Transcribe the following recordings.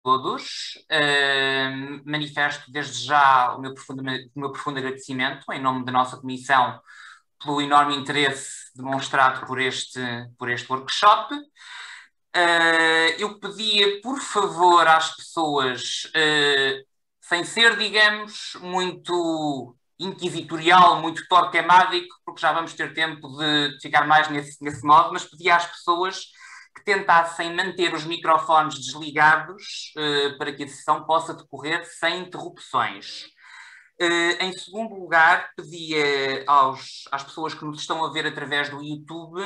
todos. Manifesto desde já o meu profundo agradecimento, em nome da nossa comissão, pelo enorme interesse demonstrado por este workshop. Eu pedia, por favor, às pessoas, sem ser, digamos, muito inquisitorial, muito torquemádico, porque já vamos ter tempo de ficar mais nesse modo, mas pedia às pessoas que tentassem manter os microfones desligados para que a sessão possa decorrer sem interrupções. Em segundo lugar, pedia às pessoas que nos estão a ver através do YouTube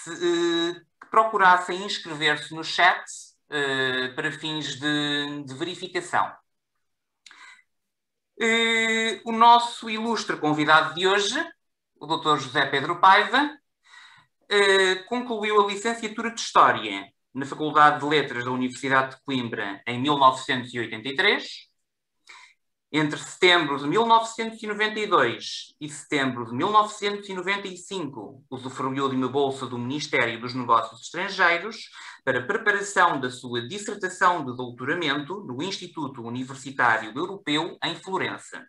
que procurassem inscrever-se no chat para fins de verificação. O nosso ilustre convidado de hoje, o Dr. José Pedro Paiva, concluiu a licenciatura de História na Faculdade de Letras da Universidade de Coimbra em 1983. Entre setembro de 1992 e setembro de 1995, usufruiu de uma bolsa do Ministério dos Negócios Estrangeiros para a preparação da sua dissertação de doutoramento no Instituto Universitário Europeu em Florença.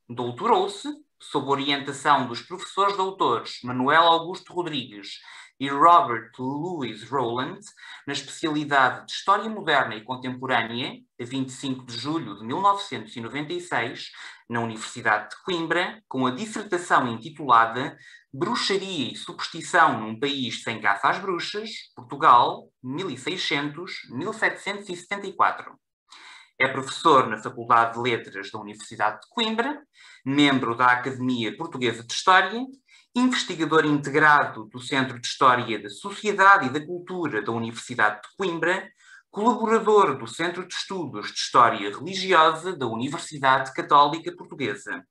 Doutorou-se, sob orientação dos professores doutores Manuel Augusto Rodrigues e Robert Louis Rowland, na especialidade de História Moderna e Contemporânea, a 25 de julho de 1996, na Universidade de Coimbra, com a dissertação intitulada Bruxaria e Superstição num País Sem Caça às Bruxas, Portugal, 1600-1774. É professor na Faculdade de Letras da Universidade de Coimbra, membro da Academia Portuguesa de História, investigador integrado do Centro de História da Sociedade e da Cultura da Universidade de Coimbra, colaborador do Centro de Estudos de História Religiosa da Universidade Católica Portuguesa.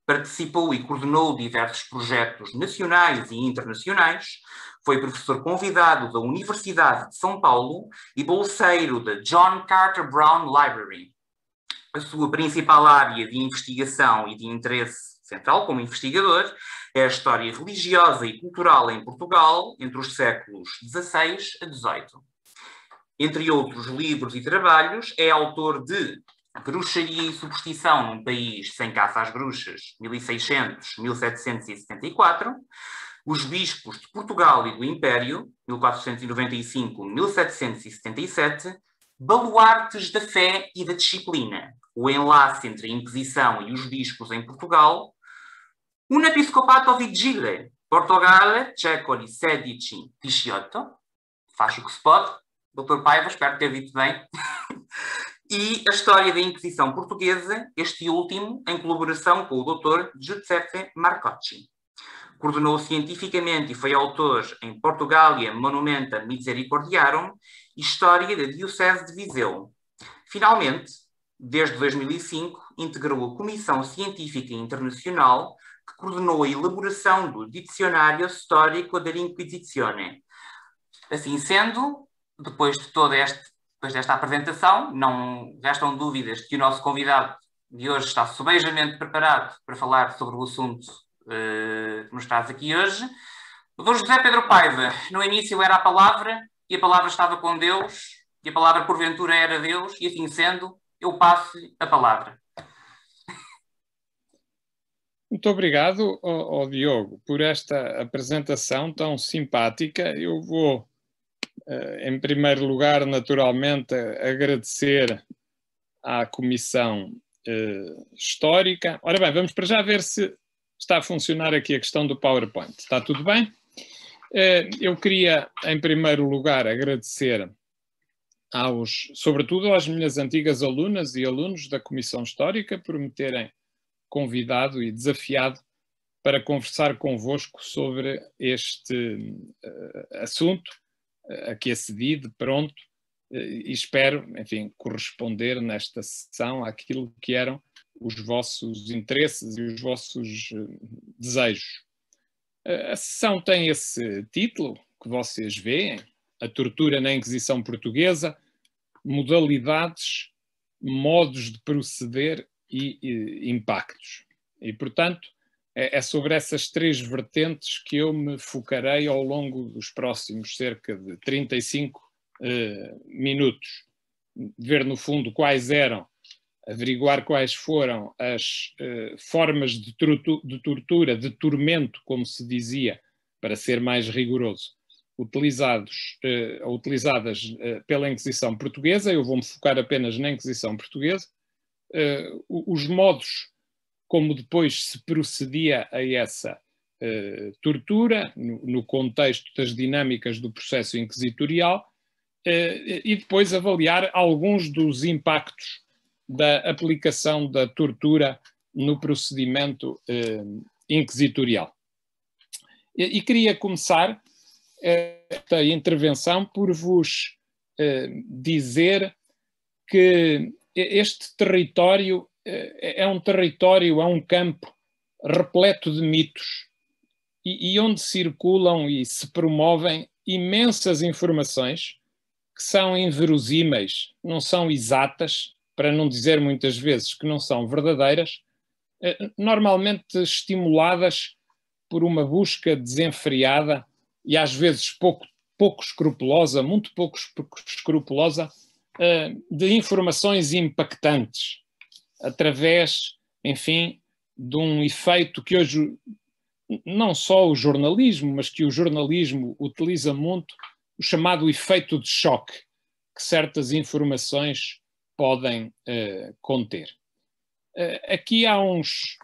Participou e coordenou diversos projetos nacionais e internacionais, foi professor convidado da Universidade de São Paulo e bolseiro da John Carter Brown Library. A sua principal área de investigação e de interesse central como investigador é a história religiosa e cultural em Portugal entre os séculos XVI a XVIII. Entre outros livros e trabalhos, é autor de Bruxaria e Superstição num País Sem Caça às Bruxas, 1600-1774, Os Bispos de Portugal e do Império, 1495-1777, Baluartes da Fé e da Disciplina, o enlace entre a Inquisição e os bispos em Portugal, Un Episcopato Vigile, Portogal, Secoli XVI, 18, faz o que se pode, Dr. Paiva, espero ter dito bem, e a História da Inquisição Portuguesa, este último em colaboração com o Dr. Giuseppe Marcocci. Coordenou cientificamente e foi autor em Portugalia Monumenta Misericordiarum e História da Diocese de Viseu. Finalmente, desde 2005, integrou a Comissão Científica Internacional que coordenou a elaboração do Dicionário Histórico da Inquisizione. Assim sendo, depois desta apresentação, não restam dúvidas que o nosso convidado de hoje está sobejamente preparado para falar sobre o assunto que nos traz aqui hoje. O Dr. José Pedro Paiva, no início era a palavra, e a palavra estava com Deus, e a palavra porventura era Deus, e assim sendo, eu passo-lhe a palavra. Muito obrigado, Diogo, por esta apresentação tão simpática. Eu vou, em primeiro lugar, naturalmente, agradecer à Comissão Histórica. Ora bem, vamos para já ver se está a funcionar aqui a questão do PowerPoint. Está tudo bem? Eu queria, em primeiro lugar, agradecer sobretudo às minhas antigas alunas e alunos da Comissão Histórica por me terem convidado e desafiado para conversar convosco sobre este assunto, a que acedi de pronto, e espero, enfim, corresponder nesta sessão àquilo que eram os vossos interesses e os vossos desejos. A sessão tem esse título que vocês veem, A Tortura na Inquisição Portuguesa, Modalidades, Modos de Proceder e Impactos. E, portanto, é sobre essas três vertentes que eu me focarei ao longo dos próximos cerca de 35 minutos. ver no fundo averiguar quais foram as formas de tortura, de tormento, como se dizia, para ser mais rigoroso, utilizadas pela Inquisição Portuguesa. Eu vou-me focar apenas na Inquisição Portuguesa. Os modos como depois se procedia a essa tortura, no contexto das dinâmicas do processo inquisitorial, e depois avaliar alguns dos impactos da aplicação da tortura no procedimento inquisitorial. E queria começar esta intervenção por vos dizer que este território é um campo repleto de mitos e onde circulam e se promovem imensas informações que são inverosímeis, não são exatas, para não dizer muitas vezes que não são verdadeiras, normalmente estimuladas por uma busca desenfreada e às vezes pouco escrupulosa, muito pouco escrupulosa, de informações impactantes, através, enfim, de um efeito que hoje não só o jornalismo, mas que o jornalismo utiliza muito, o chamado efeito de choque, que certas informações podem conter. Aqui há uns,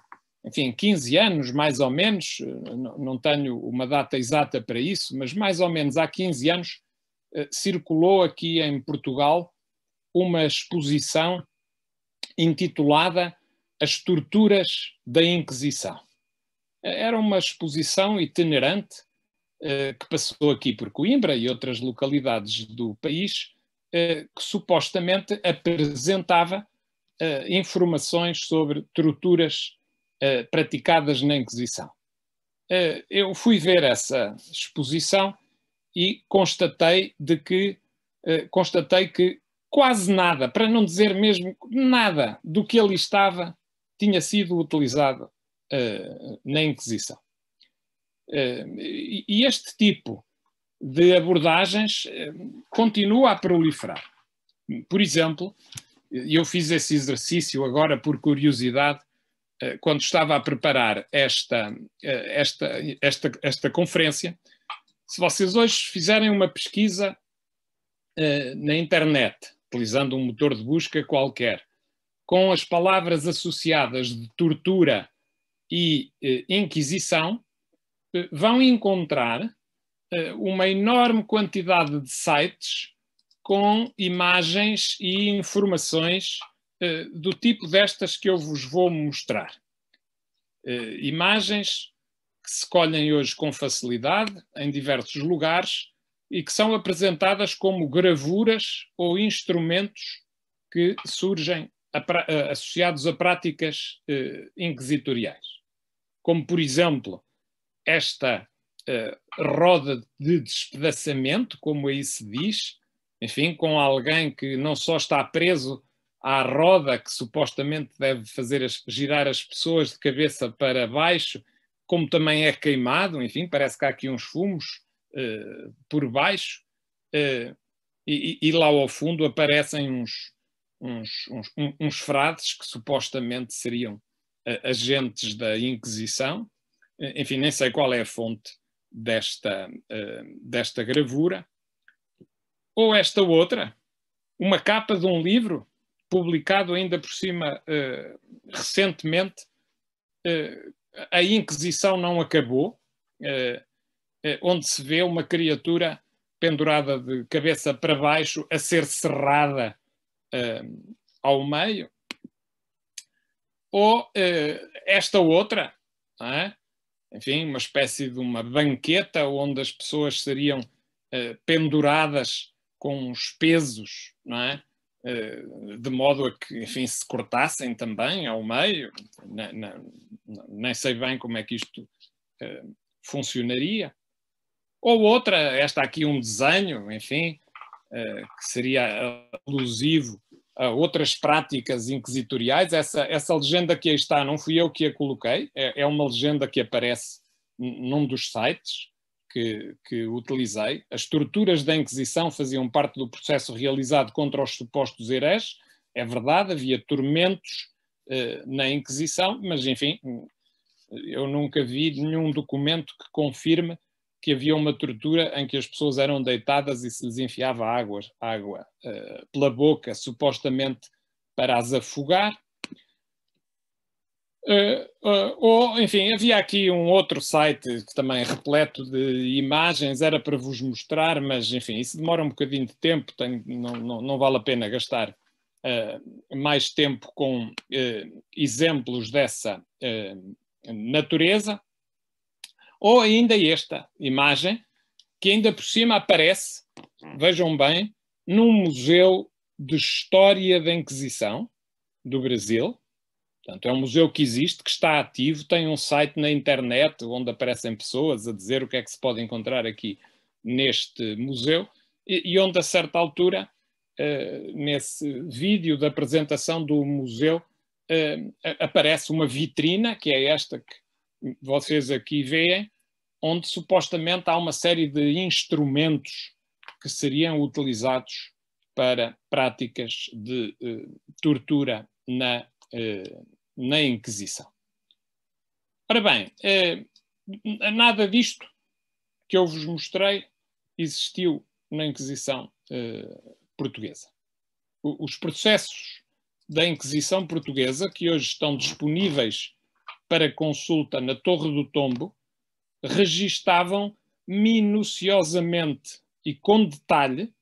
15 anos, mais ou menos, não tenho uma data exata para isso, mas mais ou menos há 15 anos, circulou aqui em Portugal uma exposição intitulada As Torturas da Inquisição. Era uma exposição itinerante que passou aqui por Coimbra e outras localidades do país, que supostamente apresentava informações sobre torturas praticadas na Inquisição. Eu fui ver essa exposição e constatei que quase nada, para não dizer mesmo nada, do que ali estava tinha sido utilizado na Inquisição. E este tipo de abordagens continua a proliferar. Por exemplo, eu fiz esse exercício agora por curiosidade, quando estava a preparar esta conferência. Se vocês hoje fizerem uma pesquisa na internet, utilizando um motor de busca qualquer, com as palavras associadas de tortura e inquisição, vão encontrar uma enorme quantidade de sites com imagens e informações do tipo destas que eu vos vou mostrar. Imagens que se colhem hoje com facilidade em diversos lugares e que são apresentadas como gravuras ou instrumentos que surgem associados a práticas inquisitoriais. Como, por exemplo, esta roda de despedaçamento, como aí se diz, enfim, com alguém que não só está preso à roda que supostamente deve fazer girar as pessoas de cabeça para baixo, como também é queimado, enfim, parece que há aqui uns fumos por baixo, e lá ao fundo aparecem uns frades que supostamente seriam agentes da Inquisição. Enfim, nem sei qual é a fonte desta gravura. Ou esta outra, uma capa de um livro, publicado ainda por cima recentemente, A Inquisição Não Acabou, onde se vê uma criatura pendurada de cabeça para baixo a ser serrada ao meio. Ou esta outra, não é? Enfim, uma espécie de uma banqueta onde as pessoas seriam penduradas com uns pesos, não é? De modo a que, enfim, se cortassem também ao meio. Nem sei bem como é que isto funcionaria. Ou outra, esta aqui um desenho, enfim, que seria alusivo a outras práticas inquisitoriais. Essa legenda que aí está, não fui eu que a coloquei, é uma legenda que aparece num dos sites, que utilizei. As torturas da Inquisição faziam parte do processo realizado contra os supostos hereges. É verdade, havia tormentos na Inquisição, mas, enfim, eu nunca vi nenhum documento que confirme que havia uma tortura em que as pessoas eram deitadas e se lhes enfiava água pela boca, supostamente para as afogar. Ou, enfim, havia aqui um outro site que também é repleto de imagens, era para vos mostrar, mas, enfim, isso demora um bocadinho de tempo, não vale a pena gastar mais tempo com exemplos dessa natureza. Ou ainda esta imagem, que ainda por cima aparece, vejam bem, num museu de História da Inquisição do Brasil. Portanto, é um museu que existe, que está ativo, tem um site na internet onde aparecem pessoas a dizer o que é que se pode encontrar aqui neste museu e onde, a certa altura, nesse vídeo da apresentação do museu, aparece uma vitrina, que é esta que vocês aqui veem, onde supostamente há uma série de instrumentos que seriam utilizados para práticas de tortura na Inquisição. Ora bem, nada disto que eu vos mostrei existiu na Inquisição portuguesa. Os processos da Inquisição portuguesa, que hoje estão disponíveis para consulta na Torre do Tombo, registavam minuciosamente e com detalhe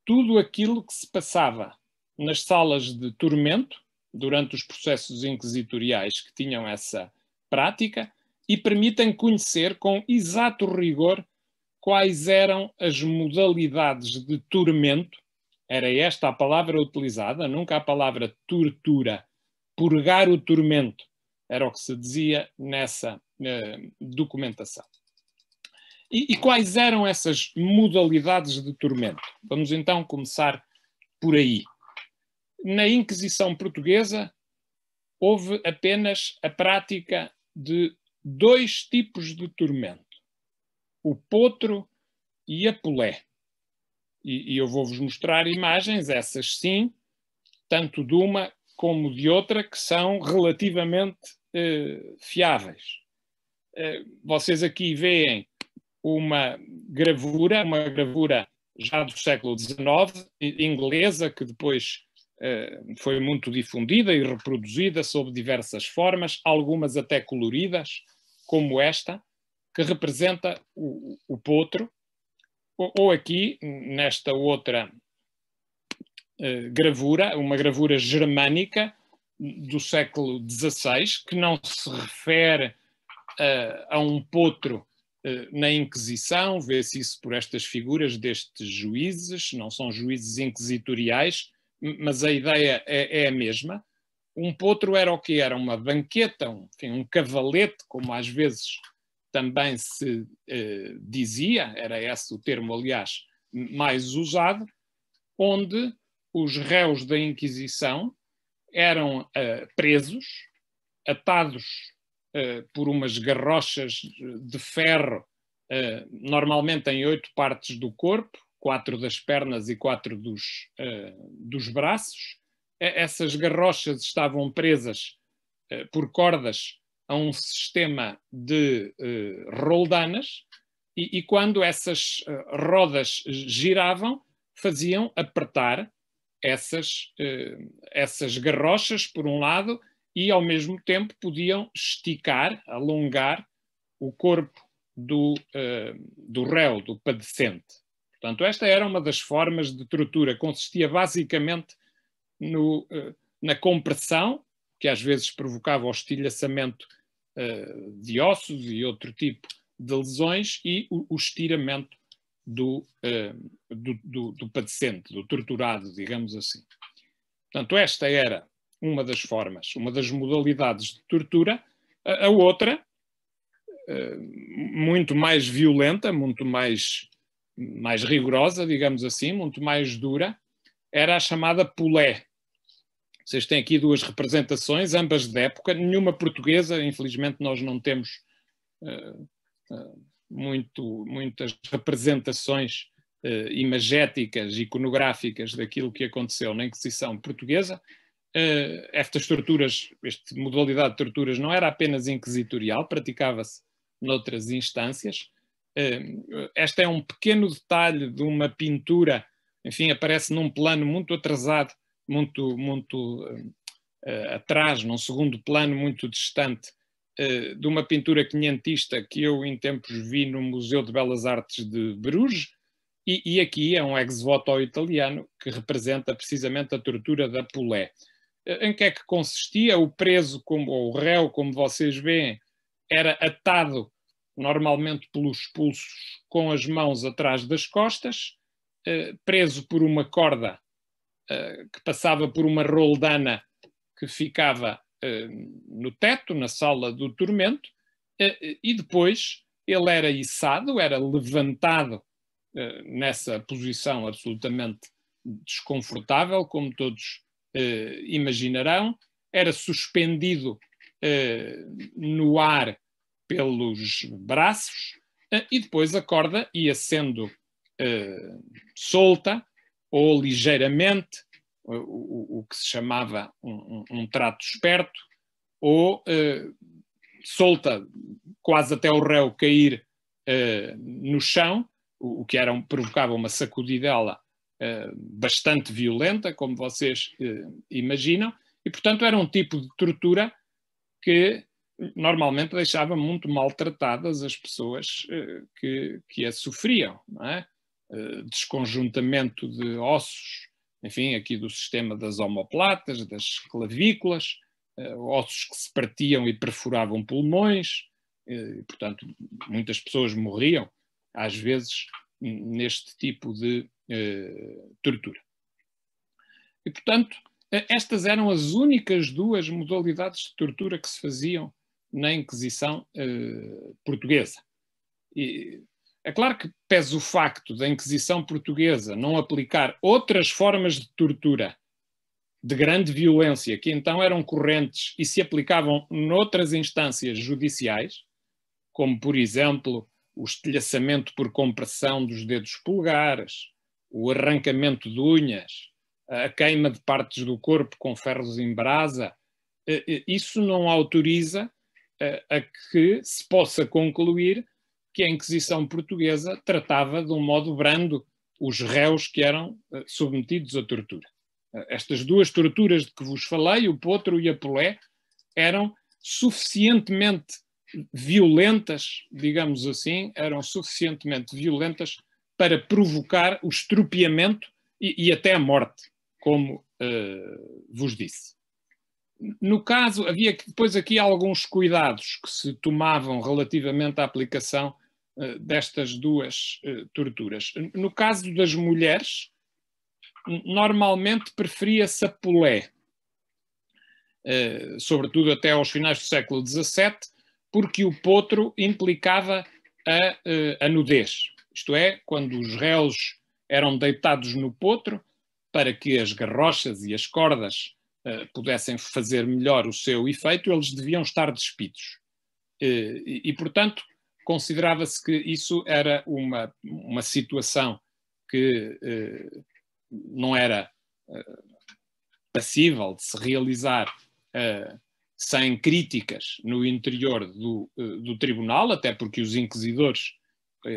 tudo aquilo que se passava nas salas de tormento durante os processos inquisitoriais que tinham essa prática e permitem conhecer com exato rigor quais eram as modalidades de tormento. Era esta a palavra utilizada, nunca a palavra tortura. Purgar o tormento era o que se dizia nessa documentação. E quais eram essas modalidades de tormento? Vamos então começar por aí. Na Inquisição portuguesa houve apenas a prática de 2 tipos de tormento: o potro e a pulé. E eu vou-vos mostrar imagens, essas sim, tanto de uma como de outra, que são relativamente fiáveis. Vocês aqui veem uma gravura já do século XIX, inglesa, que depois foi muito difundida e reproduzida sob diversas formas, algumas até coloridas, como esta, que representa o potro, ou aqui, nesta outra gravura, uma gravura germânica do século XVI, que não se refere a um potro na Inquisição, vê-se isso por estas figuras destes juízes, não são juízes inquisitoriais, mas a ideia é a mesma. Um potro era o que era? Uma banqueta, um cavalete, como às vezes também se dizia, era esse o termo, aliás, mais usado, onde os réus da Inquisição eram presos, atados por umas garrochas de ferro, normalmente em 8 partes do corpo, 4 das pernas e 4 dos braços. Essas garrochas estavam presas por cordas a um sistema de roldanas e quando essas rodas giravam, faziam apertar essas garrochas, por um lado, e ao mesmo tempo podiam esticar, alongar o corpo do réu, do padecente. Portanto, esta era uma das formas de tortura. Consistia basicamente na compressão, que às vezes provocava o estilhaçamento de ossos e outro tipo de lesões, e o estiramento do padecente, do torturado, digamos assim. Portanto, esta era uma das formas, uma das modalidades de tortura. A outra, muito mais violenta, muito mais rigorosa, digamos assim, muito mais dura, era a chamada pulé. Vocês têm aqui 2 representações, ambas de época, nenhuma portuguesa, infelizmente nós não temos muitas representações imagéticas, iconográficas daquilo que aconteceu na Inquisição Portuguesa. Estas torturas, esta modalidade de torturas não era apenas inquisitorial, praticava-se noutras instâncias. Este é um pequeno detalhe de uma pintura, enfim, aparece num plano muito atrasado, muito atrás, num segundo plano muito distante, de uma pintura quinhentista que eu em tempos vi no Museu de Belas Artes de Bruges, e aqui é um ex-voto italiano que representa precisamente a tortura da Pulé. Em que é que consistia? O preso, ou o réu, como vocês veem, era atado normalmente pelos pulsos com as mãos atrás das costas, preso por uma corda que passava por uma roldana que ficava no teto, na sala do tormento, e depois ele era içado, era levantado nessa posição absolutamente desconfortável, como todos imaginarão, era suspendido no ar pelos braços e depois a corda ia sendo solta ou ligeiramente, o que se chamava um trato esperto, ou solta quase até o réu cair no chão, o que provocava uma sacudidela bastante violenta, como vocês imaginam, e portanto era um tipo de tortura que normalmente deixava muito maltratadas as pessoas que a sofriam, não é? Desconjuntamento de ossos, enfim, aqui do sistema das omoplatas, das clavículas, ossos que se partiam e perfuravam pulmões, portanto, muitas pessoas morriam, às vezes, neste tipo de tortura. E, portanto, estas eram as únicas duas modalidades de tortura que se faziam na Inquisição portuguesa. E é claro que pese o facto da Inquisição portuguesa não aplicar outras formas de tortura de grande violência, que então eram correntes e se aplicavam noutras instâncias judiciais, como, por exemplo, o estilhaçamento por compressão dos dedos polegares, o arrancamento de unhas, a queima de partes do corpo com ferros em brasa, isso não autoriza a que se possa concluir que a Inquisição portuguesa tratava de um modo brando os réus que eram submetidos à tortura. Estas duas torturas de que vos falei, o potro e a Pulé, eram suficientemente violentas, digamos assim, eram suficientemente violentas para provocar o estropiamento e até a morte, como vos disse. No caso, havia depois aqui alguns cuidados que se tomavam relativamente à aplicação destas duas torturas. No caso das mulheres, normalmente preferia-se a Pulé, sobretudo até aos finais do século XVII, porque o potro implicava a nudez. Isto é, quando os réus eram deitados no potro, para que as garrochas e as cordas pudessem fazer melhor o seu efeito, eles deviam estar despidos. E portanto, considerava-se que isso era uma situação que não era passível de se realizar sem críticas no interior do tribunal, até porque os inquisidores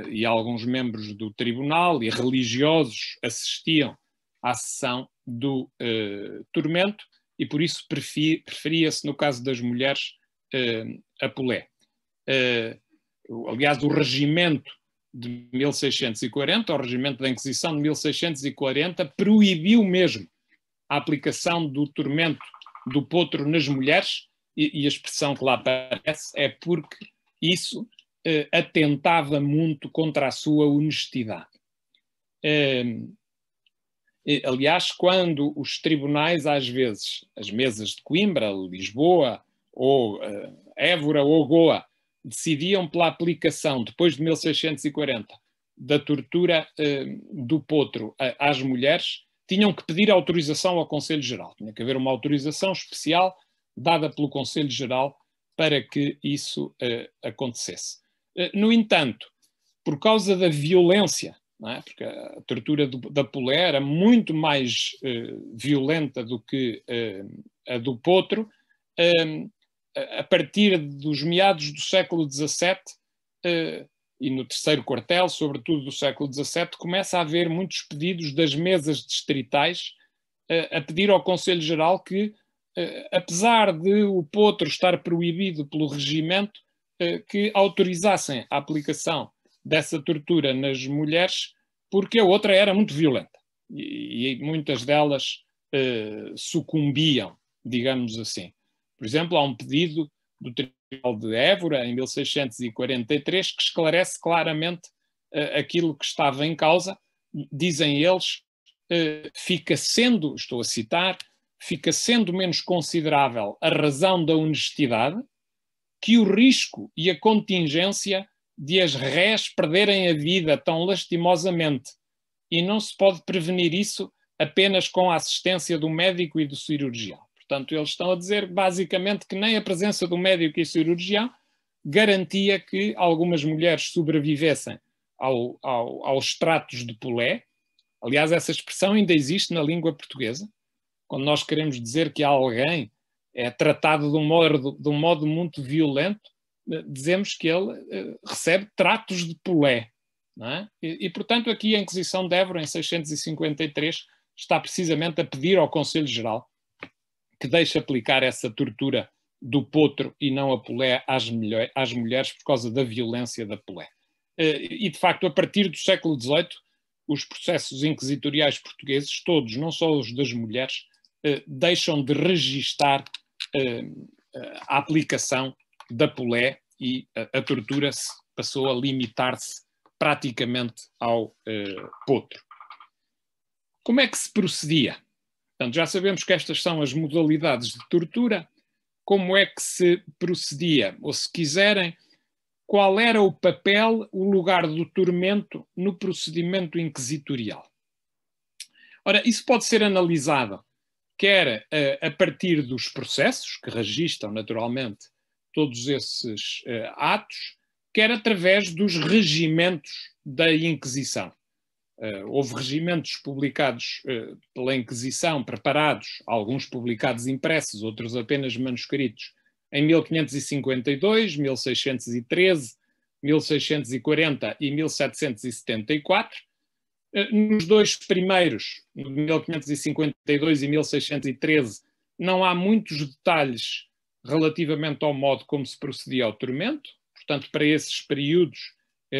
e alguns membros do tribunal e religiosos assistiam à sessão do tormento e por isso preferia-se, no caso das mulheres, a Pulé. Aliás, o regimento de 1640, o regimento da Inquisição de 1640, proibiu mesmo a aplicação do tormento do potro nas mulheres, e a expressão que lá aparece é porque isso atentava muito contra a sua honestidade. Aliás, quando os tribunais, às vezes, as mesas de Coimbra, Lisboa, ou Évora ou Goa, decidiam pela aplicação, depois de 1640, da tortura do potro às mulheres, tinham que pedir autorização ao Conselho Geral. Tinha que haver uma autorização especial dada pelo Conselho Geral para que isso acontecesse. No entanto, por causa da violência, não é? Porque a tortura da Polé era muito mais violenta do que a do potro. A partir dos meados do século XVII e no terceiro quartel, sobretudo do século XVII, começa a haver muitos pedidos das mesas distritais a pedir ao Conselho Geral que, apesar de o potro estar proibido pelo regimento, que autorizassem a aplicação dessa tortura nas mulheres, porque a outra era muito violenta e muitas delas sucumbiam, digamos assim. Por exemplo, há um pedido do Tribunal de Évora, em 1643, que esclarece claramente aquilo que estava em causa. Dizem eles, fica sendo, estou a citar, fica sendo menos considerável a razão da honestidade que o risco e a contingência de as rés perderem a vida tão lastimosamente, e não se pode prevenir isso apenas com a assistência do médico e do cirurgião. Portanto, eles estão a dizer basicamente que nem a presença do médico e cirurgião garantia que algumas mulheres sobrevivessem aos tratos de Polé. Aliás, essa expressão ainda existe na língua portuguesa. Quando nós queremos dizer que alguém é tratado de um modo muito violento, dizemos que ele recebe tratos de Polé. Não é? Portanto, aqui a Inquisição de Évora, em 653, está precisamente a pedir ao Conselho Geral que deixe aplicar essa tortura do potro e não a Polé às mulheres por causa da violência da Polé. E, de facto, a partir do século XVIII, os processos inquisitoriais portugueses, todos, não só os das mulheres, deixam de registar a aplicação da Polé e a tortura passou a limitar-se praticamente ao potro. Como é que se procedia? Portanto, já sabemos que estas são as modalidades de tortura. Como é que se procedia? Ou, se quiserem, qual era o papel, o lugar do tormento no procedimento inquisitorial? Ora, isso pode ser analisado quer a partir dos processos, que registram naturalmente todos esses atos, quer através dos regimentos da Inquisição. Houve regimentos publicados pela Inquisição, preparados, alguns publicados impressos, outros apenas manuscritos, em 1552, 1613, 1640 e 1774. Nos dois primeiros, 1552 e 1613, não há muitos detalhes relativamente ao modo como se procedia ao tormento. Portanto, para esses períodos,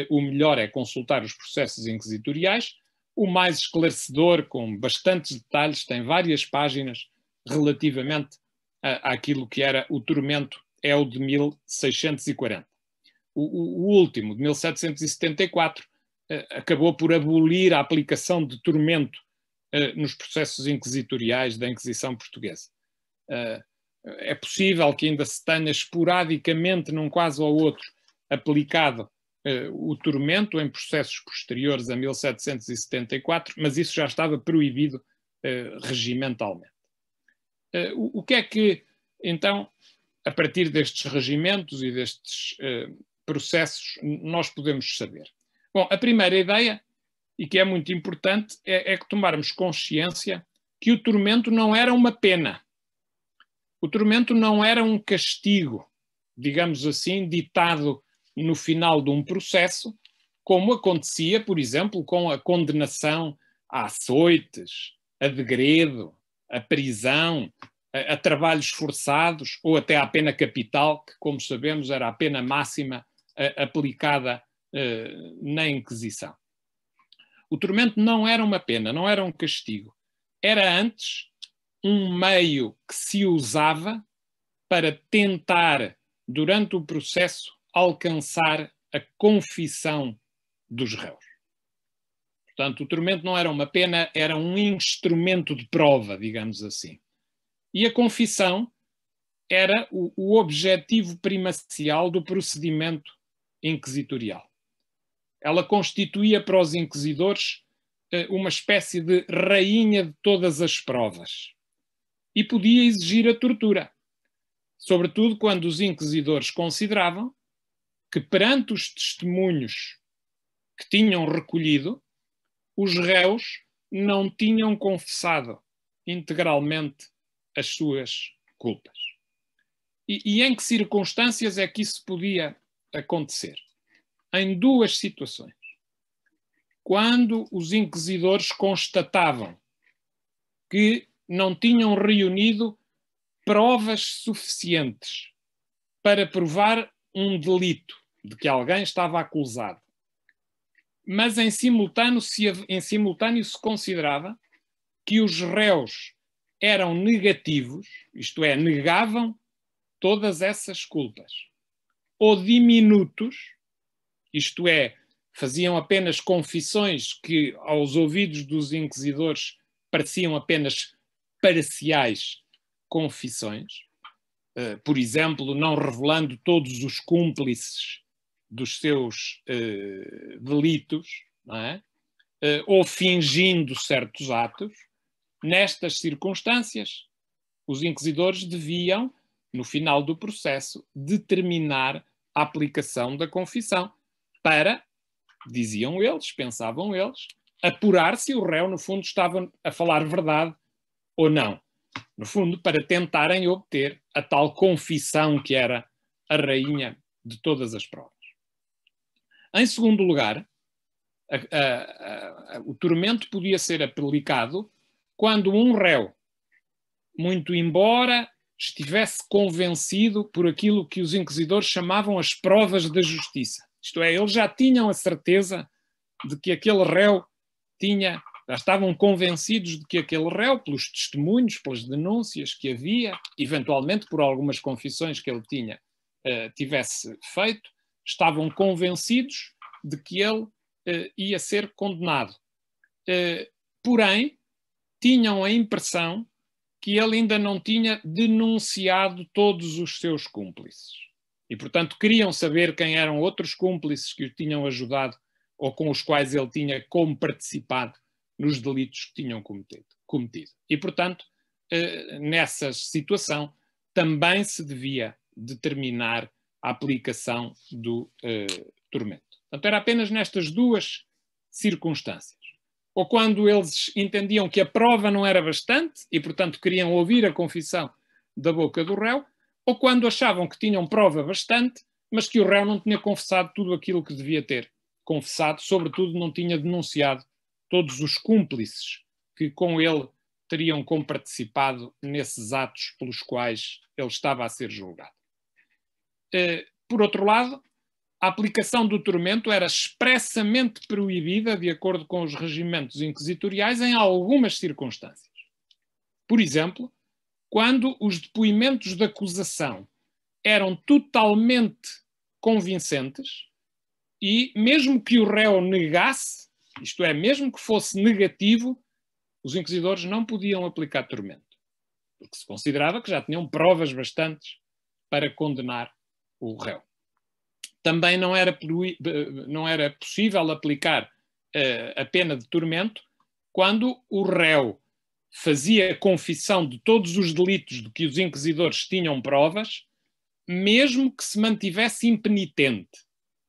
o melhor é consultar os processos inquisitoriais. O mais esclarecedor, com bastantes detalhes, tem várias páginas relativamente àquilo que era o tormento, é o de 1640. O último, de 1774, acabou por abolir a aplicação de tormento nos processos inquisitoriais da Inquisição Portuguesa. É possível que ainda se tenha esporadicamente, num caso ou outro, aplicado o tormento em processos posteriores a 1774, mas isso já estava proibido regimentalmente. O que é que, então, a partir destes regimentos e destes processos, nós podemos saber? Bom, a primeira ideia, e que é muito importante, é que tomarmos consciência que o tormento não era uma pena. O tormento não era um castigo, digamos assim, ditado no final de um processo, como acontecia, por exemplo, com a condenação a açoites, a degredo, a prisão, a trabalhos forçados ou até à pena capital, que, como sabemos, era a pena máxima aplicada na Inquisição. O tormento não era uma pena, não era um castigo. Era antes um meio que se usava para tentar, durante o processo, alcançar a confissão dos réus. Portanto, o tormento não era uma pena, era um instrumento de prova, digamos assim. E a confissão era o objetivo primacial do procedimento inquisitorial. Ela constituía para os inquisidores uma espécie de rainha de todas as provas e podia exigir a tortura, sobretudo quando os inquisidores consideravam que, perante os testemunhos que tinham recolhido, os réus não tinham confessado integralmente as suas culpas. E em que circunstâncias é que isso podia acontecer? Em duas situações. Quando os inquisidores constatavam que não tinham reunido provas suficientes para provar um delito de que alguém estava acusado, mas em simultâneo se considerava que os réus eram negativos, isto é, negavam todas essas culpas, ou diminutos, isto é, faziam apenas confissões que aos ouvidos dos inquisidores pareciam apenas parciais confissões, por exemplo, não revelando todos os cúmplices dos seus delitos, não é? Ou fingindo certos atos. Nestas circunstâncias, os inquisidores deviam, no final do processo, determinar a aplicação da confissão para, diziam eles, pensavam eles, apurar se o réu, no fundo, estava a falar verdade ou não. No fundo, para tentarem obter a tal confissão que era a rainha de todas as provas. Em segundo lugar, o tormento podia ser aplicado quando um réu, muito embora estivesse convencido por aquilo que os inquisidores chamavam as provas da justiça. Isto é, eles já tinham a certeza de que aquele réu tinha, já estavam convencidos de que aquele réu, pelos testemunhos, pelas denúncias que havia, eventualmente por algumas confissões que ele tivesse feito, estavam convencidos de que ele ia ser condenado. Porém, tinham a impressão que ele ainda não tinha denunciado todos os seus cúmplices. E, portanto, queriam saber quem eram outros cúmplices que o tinham ajudado ou com os quais ele tinha participado nos delitos que tinham cometido. E, portanto, nessa situação, também se devia determinar a aplicação do tormento. Portanto, era apenas nestas duas circunstâncias. Ou quando eles entendiam que a prova não era bastante e, portanto, queriam ouvir a confissão da boca do réu, ou quando achavam que tinham prova bastante, mas que o réu não tinha confessado tudo aquilo que devia ter confessado, sobretudo não tinha denunciado todos os cúmplices que com ele teriam comparticipado nesses atos pelos quais ele estava a ser julgado. Por outro lado, a aplicação do tormento era expressamente proibida de acordo com os regimentos inquisitoriais em algumas circunstâncias. Por exemplo, quando os depoimentos de acusação eram totalmente convincentes e mesmo que o réu negasse, isto é, mesmo que fosse negativo, os inquisidores não podiam aplicar tormento, porque se considerava que já tinham provas bastantes para condenar o réu. Também não era possível aplicar a pena de tormento quando o réu fazia confissão de todos os delitos de que os inquisidores tinham provas, mesmo que se mantivesse impenitente.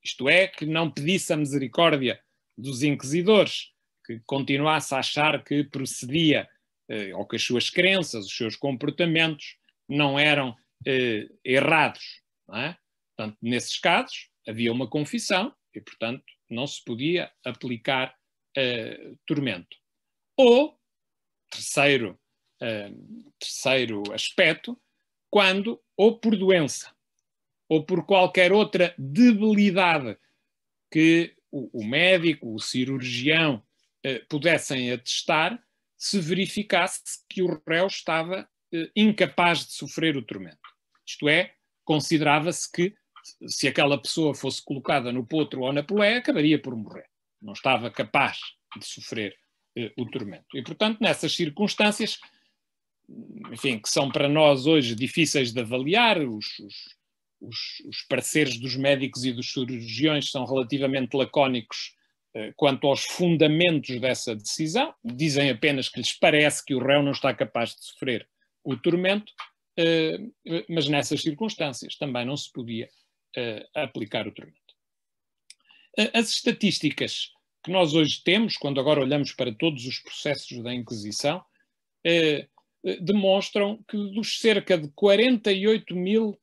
Isto é, que não pedisse a misericórdia dos inquisidores, que continuasse a achar que procedia, ou que as suas crenças, os seus comportamentos não eram errados, não é? Portanto, nesses casos, havia uma confissão e, portanto, não se podia aplicar tormento. Ou, terceiro aspecto, quando, ou por doença, ou por qualquer outra debilidade que o médico, o cirurgião pudessem atestar, se verificasse que o réu estava incapaz de sofrer o tormento. Isto é, considerava-se que se aquela pessoa fosse colocada no potro ou na poleia, acabaria por morrer. Não estava capaz de sofrer o tormento. E, portanto, nessas circunstâncias, enfim, que são para nós hoje difíceis de avaliar, os pareceres dos médicos e dos cirurgiões são relativamente lacónicos quanto aos fundamentos dessa decisão. Dizem apenas que lhes parece que o réu não está capaz de sofrer o tormento, mas nessas circunstâncias também não se podia aplicar o tormento. As estatísticas que nós hoje temos, quando agora olhamos para todos os processos da Inquisição, demonstram que dos cerca de 48 mil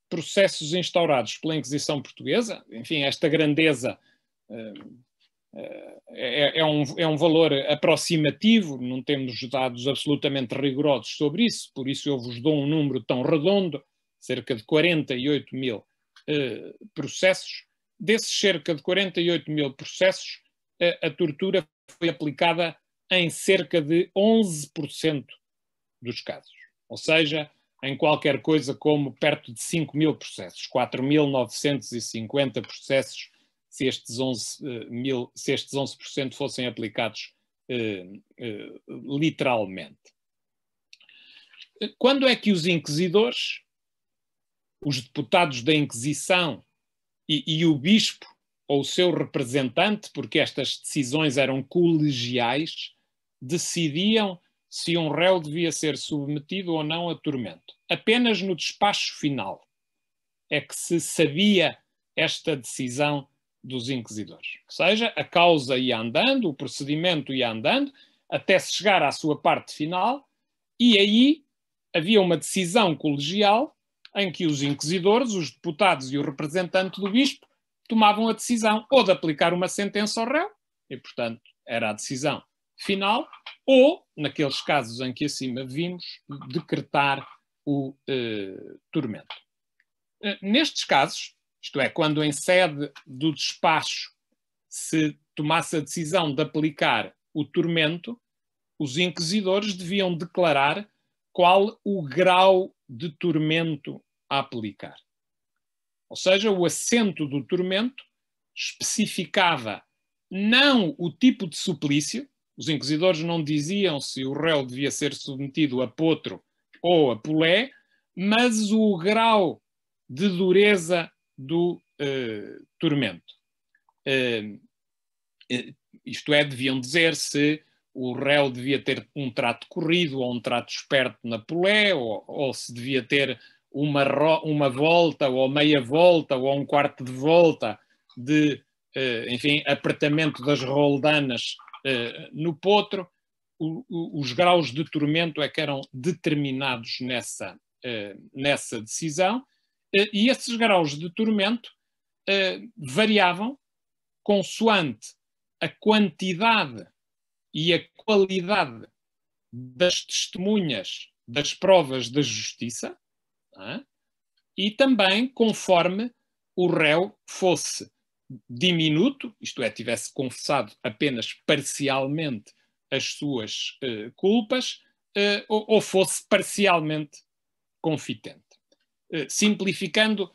processos instaurados pela Inquisição Portuguesa, enfim, esta grandeza é um valor aproximativo, não temos dados absolutamente rigorosos sobre isso, por isso eu vos dou um número tão redondo, cerca de 48 mil processos. Desses cerca de 48 mil processos, a tortura foi aplicada em cerca de 11% dos casos. Ou seja, em qualquer coisa como perto de 5 mil processos, 4.950 processos, se estes 11% fossem aplicados literalmente. Quando é que os inquisidores, os deputados da Inquisição e o bispo ou o seu representante, porque estas decisões eram colegiais, decidiam se um réu devia ser submetido ou não a tormento? Apenas no despacho final é que se sabia esta decisão dos inquisidores. Ou seja, a causa ia andando, o procedimento ia andando, até se chegar à sua parte final, e aí havia uma decisão colegial em que os inquisidores, os deputados e o representante do bispo tomavam a decisão ou de aplicar uma sentença ao réu, e portanto era a decisão final, ou, naqueles casos em que acima vimos, decretar o tormento. Nestes casos, isto é, quando em sede do despacho se tomasse a decisão de aplicar o tormento, os inquisidores deviam declarar qual o grau de tormento a aplicar. Ou seja, o assento do tormento especificava não o tipo de suplício, os inquisidores não diziam se o réu devia ser submetido a potro ou a pulé, mas o grau de dureza do tormento. Isto é, deviam dizer se o réu devia ter um trato corrido ou um trato esperto na pulé, ou se devia ter uma volta ou meia volta ou um quarto de volta de, enfim, apertamento das roldanas no potro. Os graus de tormento é que eram determinados nessa decisão, e esses graus de tormento variavam consoante a quantidade e a qualidade das testemunhas das provas da justiça, e também conforme o réu fosse diminuto, isto é, tivesse confessado apenas parcialmente as suas culpas, ou fosse parcialmente confitente. Simplificando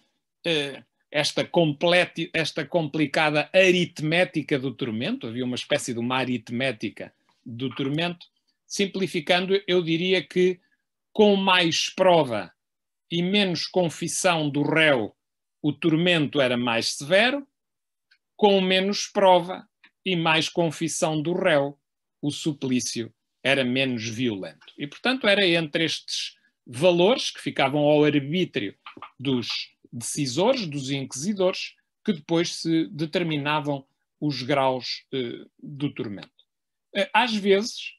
esta complicada aritmética do tormento, havia uma espécie de uma aritmética do tormento, simplificando, eu diria que com mais prova e menos confissão do réu, o tormento era mais severo, com menos prova e mais confissão do réu, o suplício era menos violento. E, portanto, era entre estes valores que ficavam ao arbítrio dos decisores, dos inquisidores, que depois se determinavam os graus do tormento. Às vezes,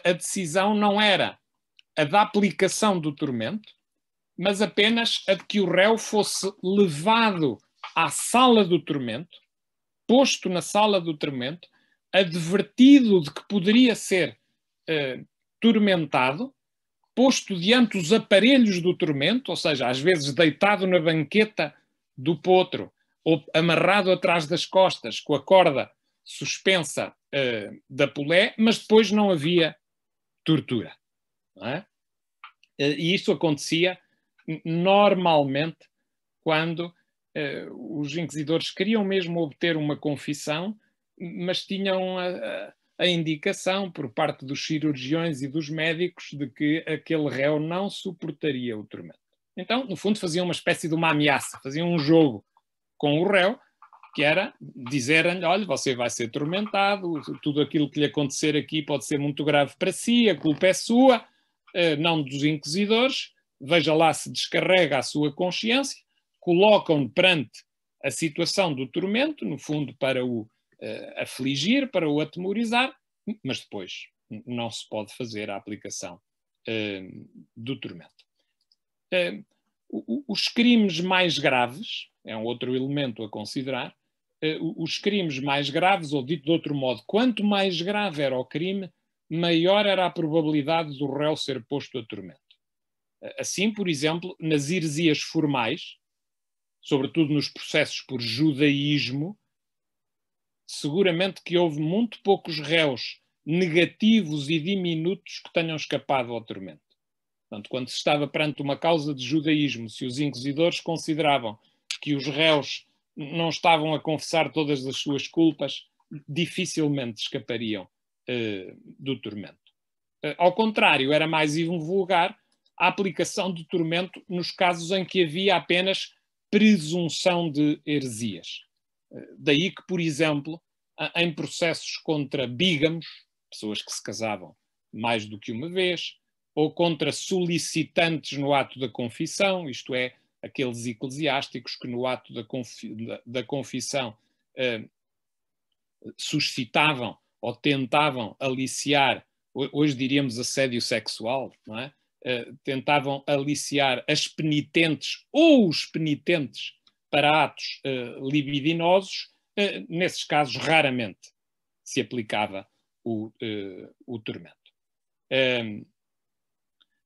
a decisão não era a da aplicação do tormento, mas apenas a de que o réu fosse levado à sala do tormento, posto na sala do tormento, advertido de que poderia ser tormentado, posto diante os aparelhos do tormento, ou seja, às vezes deitado na banqueta do potro, ou amarrado atrás das costas com a corda suspensa da pulé, mas depois não havia tortura. Não é? E isso acontecia normalmente quando os inquisidores queriam mesmo obter uma confissão, mas tinham a indicação por parte dos cirurgiões e dos médicos de que aquele réu não suportaria o tormento. Então, no fundo, faziam uma espécie de uma ameaça, faziam um jogo com o réu, que era dizerem-lhe, olha, você vai ser tormentado, tudo aquilo que lhe acontecer aqui pode ser muito grave para si, a culpa é sua, não dos inquisidores, veja lá se descarrega a sua consciência, colocam-no perante a situação do tormento, no fundo, para o afligir, para o atemorizar, mas depois não se pode fazer a aplicação do tormento. Os crimes mais graves, é um outro elemento a considerar, os crimes mais graves, ou dito de outro modo, quanto mais grave era o crime, maior era a probabilidade do réu ser posto a tormento. Assim, por exemplo, nas heresias formais, sobretudo nos processos por judaísmo, seguramente que houve muito poucos réus negativos e diminutos que tenham escapado ao tormento. Portanto, quando se estava perante uma causa de judaísmo, se os inquisidores consideravam que os réus não estavam a confessar todas as suas culpas, dificilmente escapariam do tormento. Ao contrário, era mais invulgar a aplicação do tormento nos casos em que havia apenas presunção de heresias. Daí que, por exemplo, em processos contra bígamos, pessoas que se casavam mais do que uma vez, ou contra solicitantes no ato da confissão, isto é, aqueles eclesiásticos que no ato da confissão suscitavam ou tentavam aliciar, hoje diríamos assédio sexual, não é? Tentavam aliciar as penitentes ou os penitentes para atos libidinosos, nesses casos raramente se aplicava o tormento.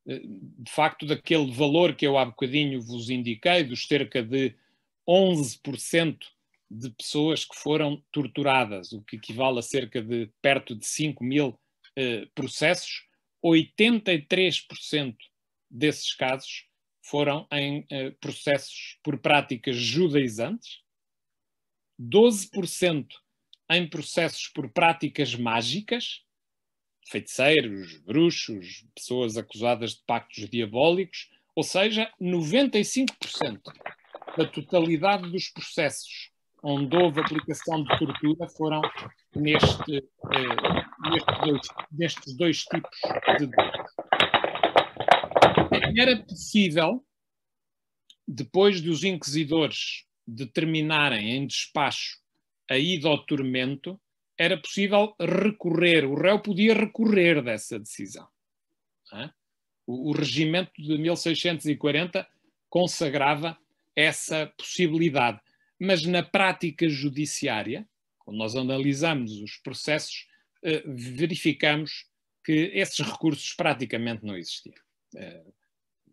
De facto, daquele valor que eu há bocadinho vos indiquei, dos cerca de 11% de pessoas que foram torturadas, o que equivale a cerca de perto de 5.000 processos, 83% desses casos foram em processos por práticas judaizantes, 12% em processos por práticas mágicas, feiticeiros, bruxos, pessoas acusadas de pactos diabólicos, ou seja, 95% da totalidade dos processos onde houve aplicação de tortura foram nestes dois tipos de delitos. Era possível, depois dos inquisidores determinarem em despacho a ida ao tormento, era possível recorrer, o réu podia recorrer dessa decisão. O regimento de 1640 consagrava essa possibilidade, mas na prática judiciária, quando nós analisamos os processos, verificamos que esses recursos praticamente não existiam.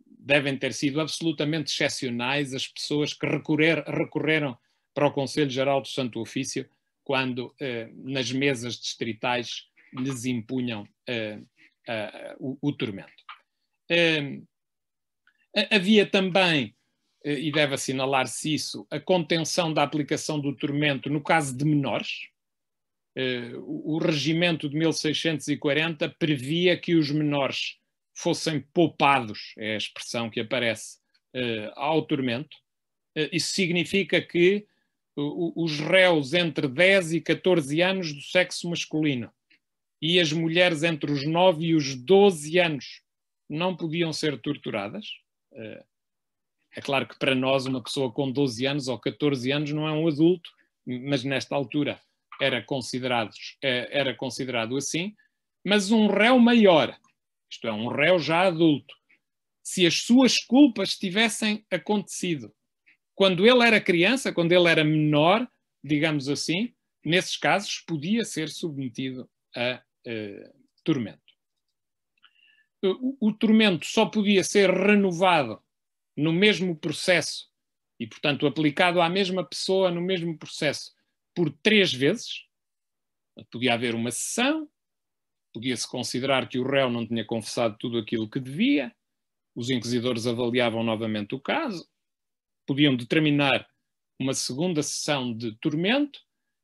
Devem ter sido absolutamente excepcionais as pessoas que recorreram para o Conselho Geral do Santo Ofício quando nas mesas distritais lhes impunham o tormento. Havia também, e deve assinalar-se isso, a contenção da aplicação do tormento no caso de menores. O regimento de 1640 previa que os menores fossem poupados, é a expressão que aparece, ao tormento. Isso significa que os réus entre 10 e 14 anos do sexo masculino e as mulheres entre os 9 e os 12 anos não podiam ser torturadas. É claro que para nós uma pessoa com 12 anos ou 14 anos não é um adulto, mas nesta altura era considerado assim. Mas um réu maior, isto é, um réu já adulto, se as suas culpas tivessem acontecido quando ele era criança, quando ele era menor, digamos assim, nesses casos podia ser submetido a tormento. O tormento só podia ser renovado no mesmo processo e, portanto, aplicado à mesma pessoa no mesmo processo por 3 vezes. Podia haver uma sessão, podia-se considerar que o réu não tinha confessado tudo aquilo que devia, os inquisidores avaliavam novamente o caso, podiam determinar uma segunda sessão de tormento,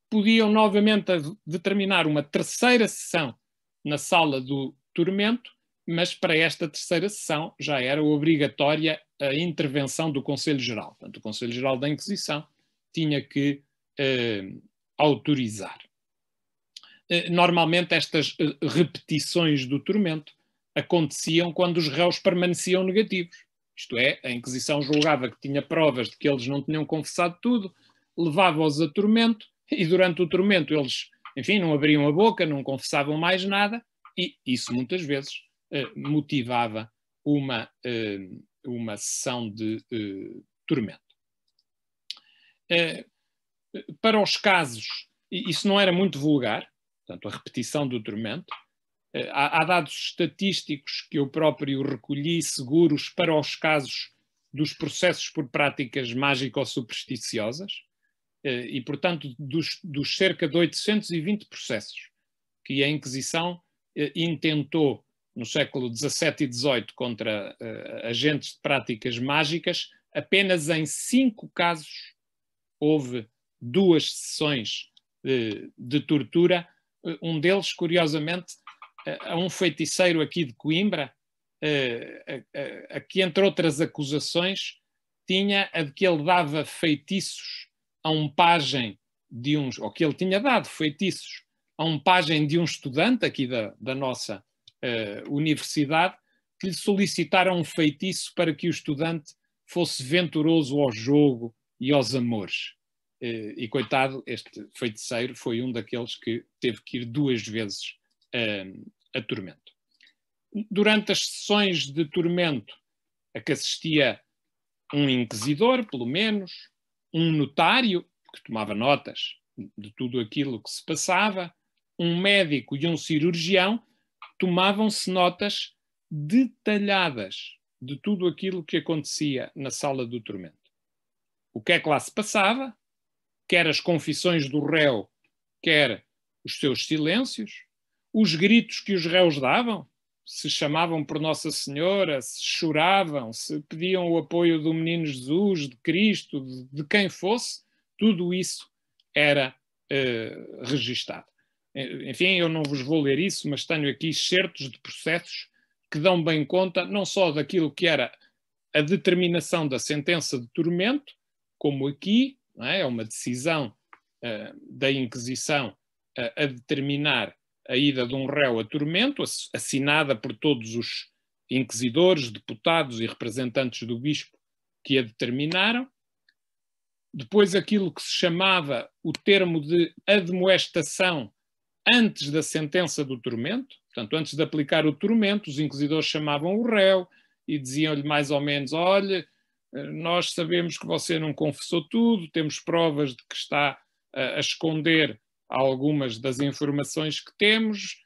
podiam novamente determinar uma terceira sessão na sala do tormento, mas para esta terceira sessão já era obrigatória a intervenção do Conselho Geral. Portanto, o Conselho Geral da Inquisição tinha que autorizar. Normalmente estas repetições do tormento aconteciam quando os réus permaneciam negativos. Isto é, a Inquisição julgava que tinha provas de que eles não tinham confessado tudo, levava-os a tormento, e durante o tormento eles, enfim, não abriam a boca, não confessavam mais nada, e isso muitas vezes motivava uma sessão de tormento. Para os casos, isso não era muito vulgar, portanto, a repetição do tormento. Há dados estatísticos que eu próprio recolhi seguros para os casos dos processos por práticas mágico-supersticiosas e, portanto, dos cerca de 820 processos que a Inquisição intentou no século XVII e XVIII contra agentes de práticas mágicas, apenas em 5 casos houve 2 sessões de tortura. Um deles, curiosamente, a um feiticeiro aqui de Coimbra, que, entre outras acusações, tinha a de que ele dava feitiços a um pajem de uns, ou que ele tinha dado feitiços a um pajem de um estudante aqui da nossa universidade, que lhe solicitaram um feitiço para que o estudante fosse venturoso ao jogo e aos amores. E, coitado, este feiticeiro foi um daqueles que teve que ir 2 vezes a tormento. Durante as sessões de tormento a que assistia um inquisidor, pelo menos, um notário, que tomava notas de tudo aquilo que se passava, um médico e um cirurgião, tomavam-se notas detalhadas de tudo aquilo que acontecia na sala do tormento. O que é que lá se passava, quer as confissões do réu, quer os seus silêncios, os gritos que os réus davam, se chamavam por Nossa Senhora, se choravam, se pediam o apoio do menino Jesus, de Cristo, de quem fosse, tudo isso era registado. Enfim, eu não vos vou ler isso, mas tenho aqui excertos de processos que dão bem conta não só daquilo que era a determinação da sentença de tormento, como aqui, não é uma decisão da Inquisição a determinar a ida de um réu a tormento, assinada por todos os inquisidores, deputados e representantes do bispo que a determinaram. Depois aquilo que se chamava o termo de admoestação antes da sentença do tormento, portanto, antes de aplicar o tormento, os inquisidores chamavam o réu e diziam-lhe mais ou menos: olha, nós sabemos que você não confessou tudo, temos provas de que está a esconder algumas das informações que temos,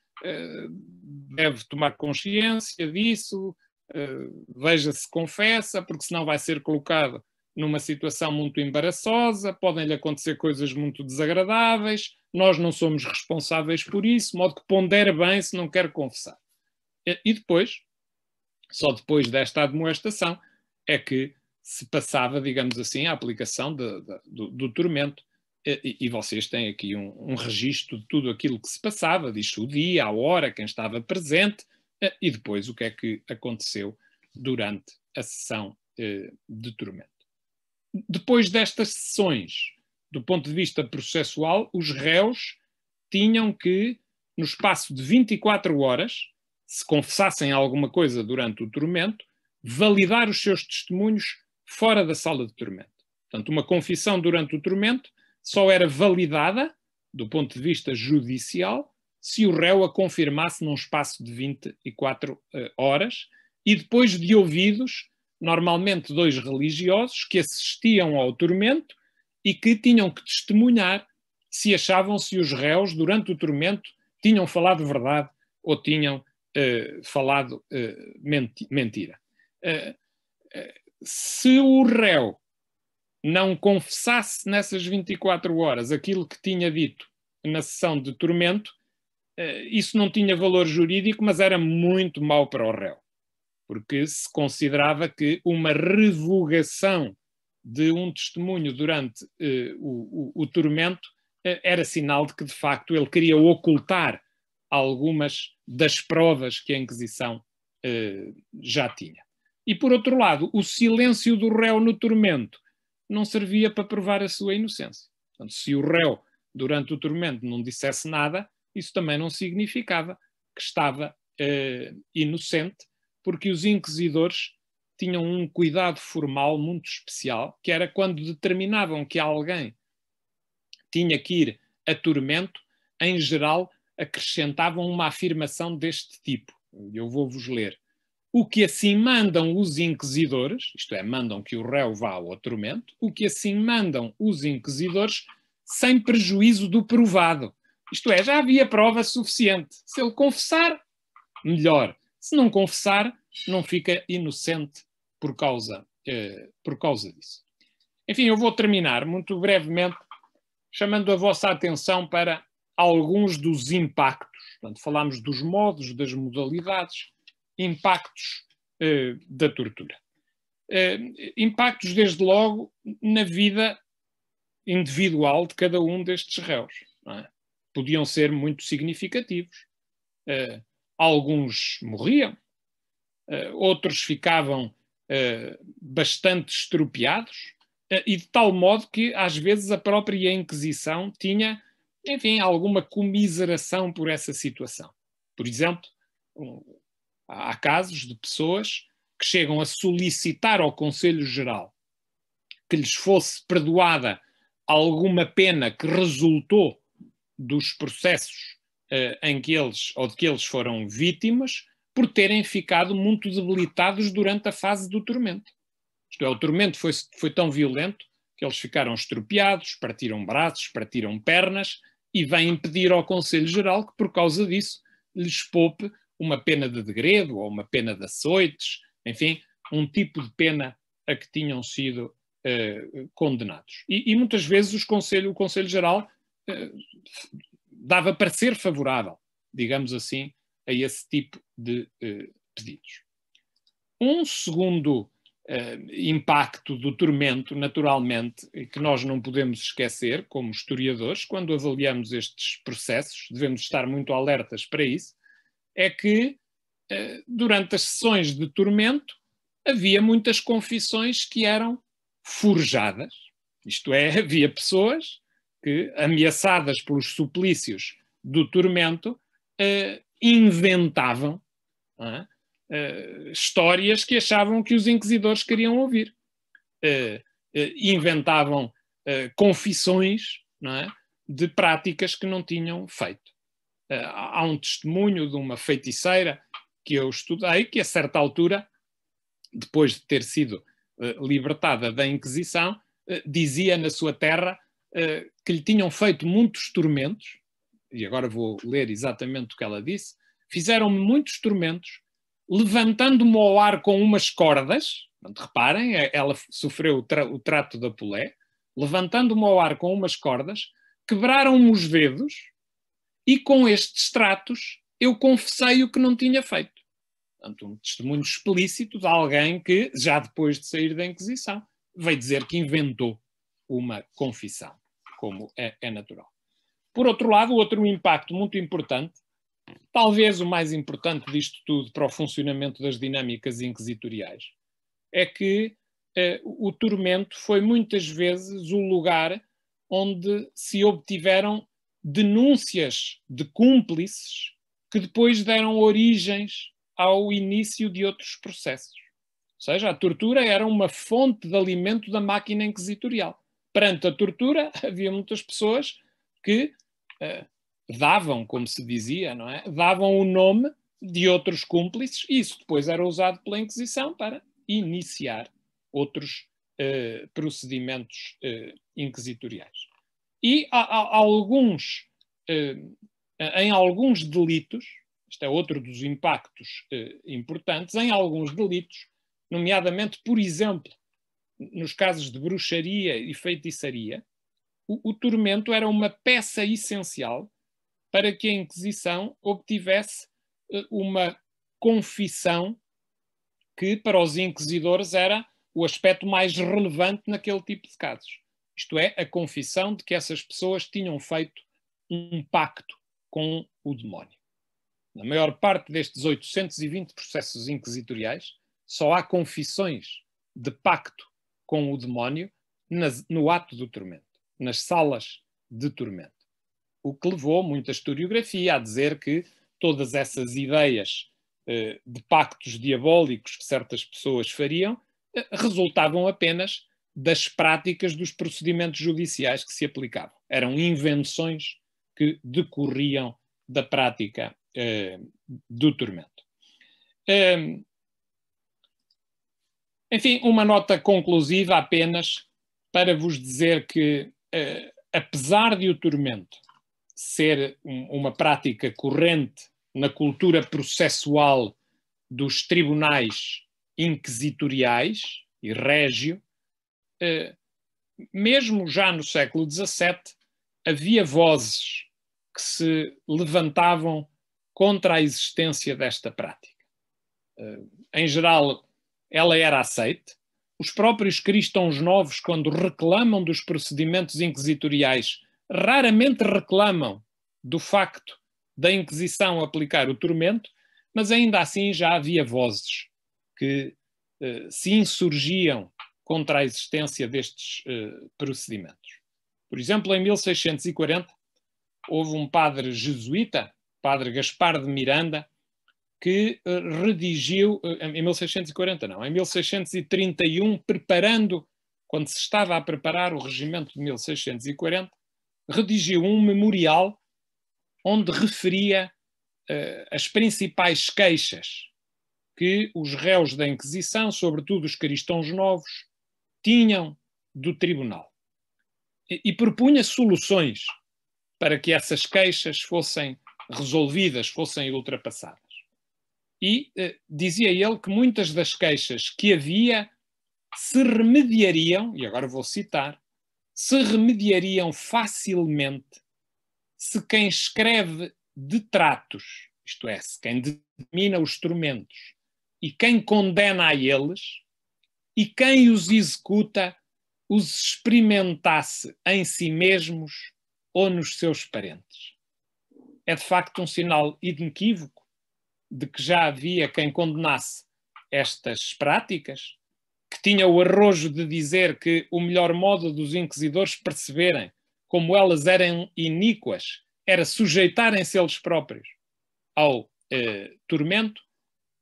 deve tomar consciência disso, veja se confessa, porque senão vai ser colocado numa situação muito embaraçosa, podem-lhe acontecer coisas muito desagradáveis, nós não somos responsáveis por isso, de modo que pondere bem se não quer confessar. E depois, só depois desta admoestação, é que se passava, digamos assim, a aplicação do tormento. E vocês têm aqui um registro de tudo aquilo que se passava, diz o dia, a hora, quem estava presente, e depois o que é que aconteceu durante a sessão de tormento. Depois destas sessões, do ponto de vista processual, os réus tinham que, no espaço de 24 horas, se confessassem alguma coisa durante o tormento, validar os seus testemunhos fora da sala de tormento. Portanto, uma confissão durante o tormento só era validada, do ponto de vista judicial, se o réu a confirmasse num espaço de 24 horas e depois de ouvidos, normalmente 2 religiosos, que assistiam ao tormento e que tinham que testemunhar se achavam-se os réus, durante o tormento, tinham falado verdade ou tinham falado mentira. Se o réu não confessasse nessas 24 horas aquilo que tinha dito na sessão de tormento, isso não tinha valor jurídico, mas era muito mau para o réu, porque se considerava que uma revogação de um testemunho durante o tormento era sinal de que, de facto, ele queria ocultar algumas das provas que a Inquisição já tinha. E, por outro lado, o silêncio do réu no tormento não servia para provar a sua inocência. Portanto, se o réu, durante o tormento, não dissesse nada, isso também não significava que estava inocente, porque os inquisidores tinham um cuidado formal muito especial, que era quando determinavam que alguém tinha que ir a tormento, em geral acrescentavam uma afirmação deste tipo. Eu vou-vos ler. O que assim mandam os inquisidores, isto é, mandam que o réu vá ao tormento, o que assim mandam os inquisidores sem prejuízo do provado. Isto é, já havia prova suficiente. Se ele confessar, melhor. Se não confessar, não fica inocente por causa disso. Enfim, eu vou terminar muito brevemente chamando a vossa atenção para alguns dos impactos. Portanto, falámos dos modos, das modalidades, impactos da tortura. Impactos, desde logo, na vida individual de cada um destes réus. Não é? Podiam ser muito significativos. Alguns morriam, outros ficavam bastante estropiados, e de tal modo que, às vezes, a própria Inquisição tinha, enfim, alguma comiseração por essa situação. Por exemplo, há casos de pessoas que chegam a solicitar ao Conselho Geral que lhes fosse perdoada alguma pena que resultou dos processos em que de que eles foram vítimas, por terem ficado muito debilitados durante a fase do tormento. Isto é, o tormento foi tão violento que eles ficaram estropiados, partiram braços, partiram pernas, e vêm pedir ao Conselho Geral que, por causa disso, lhes poupe uma pena de degredo ou uma pena de açoites, enfim, um tipo de pena a que tinham sido condenados. E muitas vezes o Conselho Geral dava parecer favorável, digamos assim, a esse tipo de pedidos. Um segundo impacto do tormento, naturalmente, que nós não podemos esquecer, como historiadores, quando avaliamos estes processos, devemos estar muito alertas para isso, é que durante as sessões de tormento havia muitas confissões que eram forjadas. Isto é, havia pessoas que, ameaçadas pelos suplícios do tormento, inventavam histórias que achavam que os inquisidores queriam ouvir. Inventavam confissões, não é, de práticas que não tinham feito. Há um testemunho de uma feiticeira que eu estudei, que a certa altura, depois de ter sido libertada da Inquisição, dizia na sua terra que lhe tinham feito muitos tormentos, e agora vou ler exatamente o que ela disse. Fizeram-me muitos tormentos, levantando-me ao ar com umas cordas. Portanto, reparem, ela sofreu o trato da Polé. Levantando-me ao ar com umas cordas, quebraram-me os dedos, e com estes tratos eu confessei o que não tinha feito. Portanto, um testemunho explícito de alguém que, já depois de sair da Inquisição, veio dizer que inventou uma confissão, como é natural. Por outro lado, outro impacto muito importante, talvez o mais importante disto tudo para o funcionamento das dinâmicas inquisitoriais, é que o tormento foi muitas vezes o lugar onde se obtiveram denúncias de cúmplices que depois deram origens ao início de outros processos. Ou seja, a tortura era uma fonte de alimento da máquina inquisitorial. Perante a tortura, havia muitas pessoas que davam, como se dizia, não é? Davam o nome de outros cúmplices, e isso depois era usado pela Inquisição para iniciar outros procedimentos inquisitoriais. E em alguns delitos, este é outro dos impactos importantes, em alguns delitos, nomeadamente, por exemplo, nos casos de bruxaria e feitiçaria, o tormento era uma peça essencial para que a Inquisição obtivesse uma confissão que, para os inquisidores, era o aspecto mais relevante naquele tipo de casos. Isto é, a confissão de que essas pessoas tinham feito um pacto com o demónio. Na maior parte destes 820 processos inquisitoriais, só há confissões de pacto com o demónio no ato do tormento, nas salas de tormento. O que levou muita historiografia a dizer que todas essas ideias de pactos diabólicos que certas pessoas fariam resultavam apenas das práticas dos procedimentos judiciais que se aplicavam. Eram invenções que decorriam da prática do tormento. Enfim, uma nota conclusiva apenas para vos dizer que, apesar de o tormento ser uma prática corrente na cultura processual dos tribunais inquisitoriais e régio, mesmo já no século XVII, havia vozes que se levantavam contra a existência desta prática. Em geral, ela era aceite. Os próprios cristãos novos, quando reclamam dos procedimentos inquisitoriais, raramente reclamam do facto da Inquisição aplicar o tormento, mas ainda assim já havia vozes que se insurgiam contra a existência destes procedimentos. Por exemplo, em 1640, houve um padre jesuíta, padre Gaspar de Miranda, que redigiu, em 1640 não, em 1631, quando se estava a preparar o regimento de 1640, redigiu um memorial onde referia as principais queixas que os réus da Inquisição, sobretudo os cristãos novos, tinham do tribunal. E propunha soluções para que essas queixas fossem resolvidas, fossem ultrapassadas. E dizia ele que muitas das queixas que havia se remediariam, e agora vou citar, se remediariam facilmente se quem escreve detratos, isto é, se quem determina os tormentos e quem condena a eles e quem os executa os experimentasse em si mesmos ou nos seus parentes. É de facto um sinal inequívoco de que já havia quem condenasse estas práticas, que tinha o arrojo de dizer que o melhor modo dos inquisidores perceberem como elas eram iníquas era sujeitarem-se eles próprios ao tormento,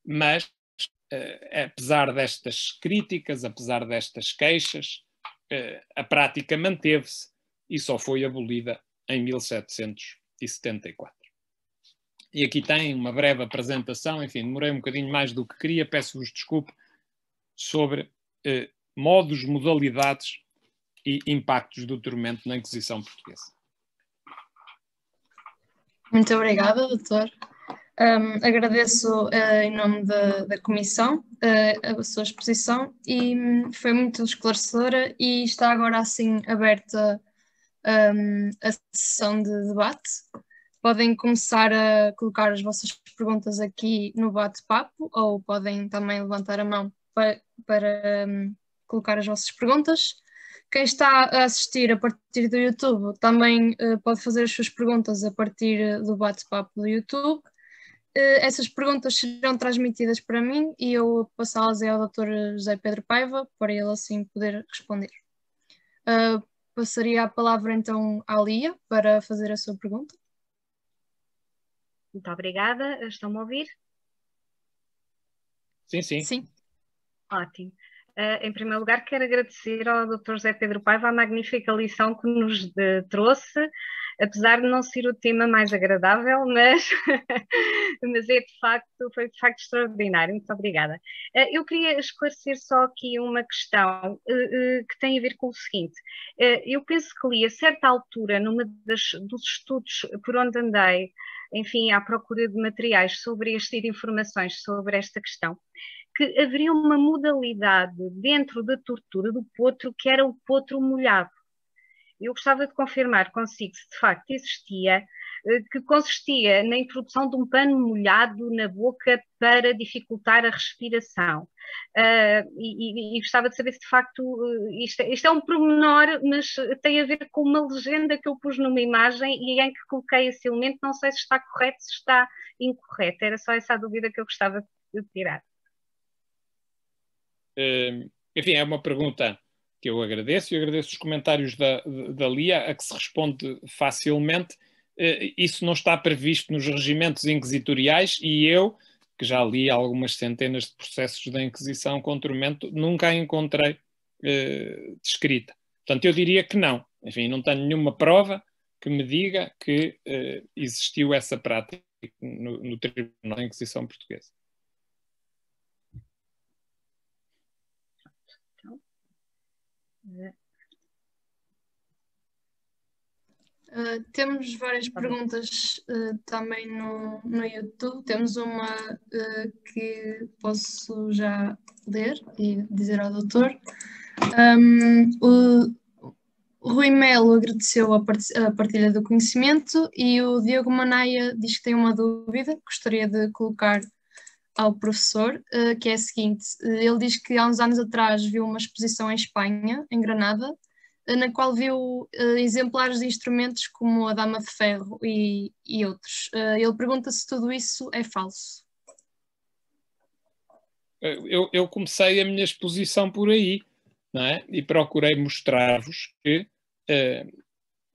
mas apesar destas críticas, apesar destas queixas, a prática manteve-se e só foi abolida em 1774. E aqui tem uma breve apresentação, enfim, demorei um bocadinho mais do que queria, peço-vos desculpe, sobre modos, modalidades e impactos do tormento na Inquisição Portuguesa. Muito obrigada, doutor. Agradeço em nome da Comissão a sua exposição e foi muito esclarecedora e está agora assim aberta a sessão de debate. Podem começar a colocar as vossas perguntas aqui no bate-papo ou podem também levantar a mão para colocar as vossas perguntas. Quem está a assistir a partir do YouTube também pode fazer as suas perguntas a partir do bate-papo do YouTube. Essas perguntas serão transmitidas para mim e eu passá-las ao Dr. José Pedro Paiva para ele assim poder responder. Passaria a palavra então à Lia para fazer a sua pergunta. Muito obrigada. Estão-me a ouvir? Sim, sim. Sim. Ótimo. Em primeiro lugar, quero agradecer ao Dr. José Pedro Paiva a magnífica lição que nos trouxe, apesar de não ser o tema mais agradável, mas, mas foi de facto extraordinário. Muito obrigada. Eu queria esclarecer só aqui uma questão que tem a ver com o seguinte. Eu penso que li a certa altura, dos estudos por onde andei, enfim, à procura de materiais sobre e de informações sobre esta questão, que haveria uma modalidade dentro da tortura do potro que era o potro molhado. Eu gostava de confirmar consigo se de facto existia, que consistia na introdução de um pano molhado na boca para dificultar a respiração. E gostava de saber se de facto isto é um pormenor, mas tem a ver com uma legenda que eu pus numa imagem e em que coloquei esse elemento, não sei se está correto, se está incorreto. Era só essa a dúvida que eu gostava de tirar. Enfim, é uma pergunta que eu agradeço e agradeço os comentários da Lia, a que se responde facilmente. Isso não está previsto nos regimentos inquisitoriais e eu, que já li algumas centenas de processos da Inquisição com tormento, nunca encontrei descrita. Portanto, eu diria que não. Enfim, não tenho nenhuma prova que me diga que existiu essa prática no Tribunal da Inquisição Portuguesa. Temos várias perguntas também no YouTube. Temos uma que posso já ler e dizer ao doutor. O Rui Melo agradeceu a partilha do conhecimento e o Diogo Manaia diz que tem uma dúvida, gostaria de colocar ao professor, que é a seguinte. Ele diz que há uns anos atrás viu uma exposição em Espanha, em Granada, na qual viu exemplares de instrumentos como a Dama de Ferro e outros. Ele pergunta se tudo isso é falso. Eu comecei a minha exposição por aí, não é? E procurei mostrar-vos que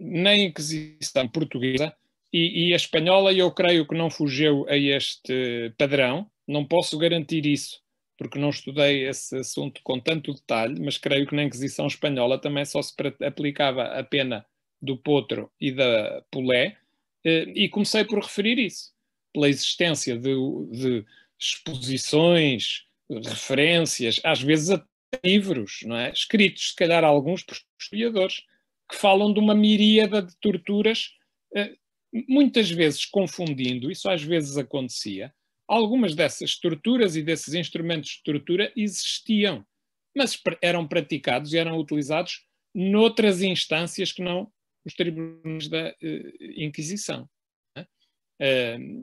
na Inquisição Portuguesa e a espanhola, eu creio que não fugiu a este padrão. Não posso garantir isso, porque não estudei esse assunto com tanto detalhe, mas creio que na Inquisição Espanhola também só se aplicava a pena do potro e da pulé, e comecei por referir isso, pela existência de exposições, referências, às vezes até livros, não é? Escritos, se calhar alguns por historiadores, que falam de uma miríada de torturas, muitas vezes confundindo, isso às vezes acontecia. Algumas dessas torturas e desses instrumentos de tortura existiam, mas eram praticados e eram utilizados noutras instâncias que não os tribunais da Inquisição. Né?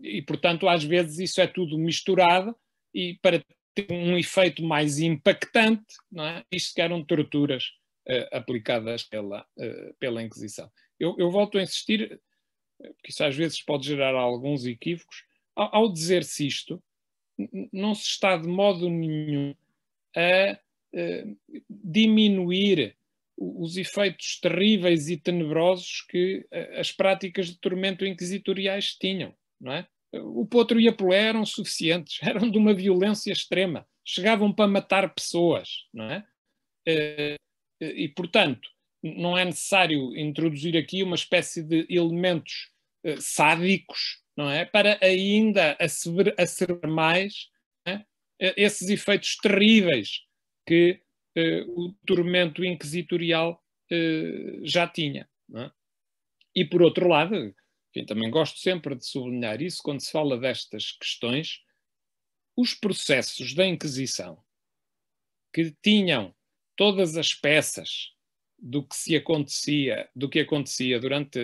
E, portanto, às vezes isso é tudo misturado e para ter um efeito mais impactante, não é? Isto que eram torturas aplicadas pela Inquisição. Eu volto a insistir, porque isso às vezes pode gerar alguns equívocos. Ao dizer-se isto, não se está de modo nenhum a diminuir os efeitos terríveis e tenebrosos que as práticas de tormento inquisitoriais tinham, não é? O potro e a pulé eram suficientes, eram de uma violência extrema, chegavam para matar pessoas, não é? E, portanto, não é necessário introduzir aqui uma espécie de elementos sádicos, não é? Para ainda acervar mais, não é? Esses efeitos terríveis que o tormento inquisitorial já tinha. Não é? E, por outro lado, enfim, também gosto sempre de sublinhar isso, quando se fala destas questões, os processos da Inquisição, que tinham todas as peças do que acontecia durante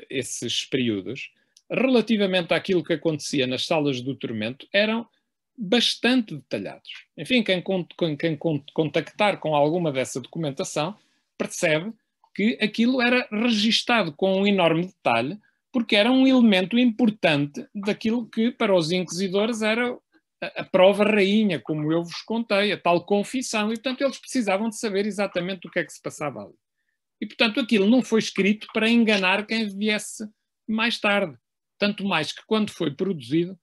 esses períodos, relativamente àquilo que acontecia nas salas do tormento, eram bastante detalhados. Enfim, quem contactar com alguma dessa documentação percebe que aquilo era registado com um enorme detalhe, porque era um elemento importante daquilo que para os inquisidores era a prova rainha, como eu vos contei, a tal confissão, e portanto eles precisavam de saber exatamente o que é que se passava ali. E portanto aquilo não foi escrito para enganar quem viesse mais tarde, tanto mais que quando foi produzido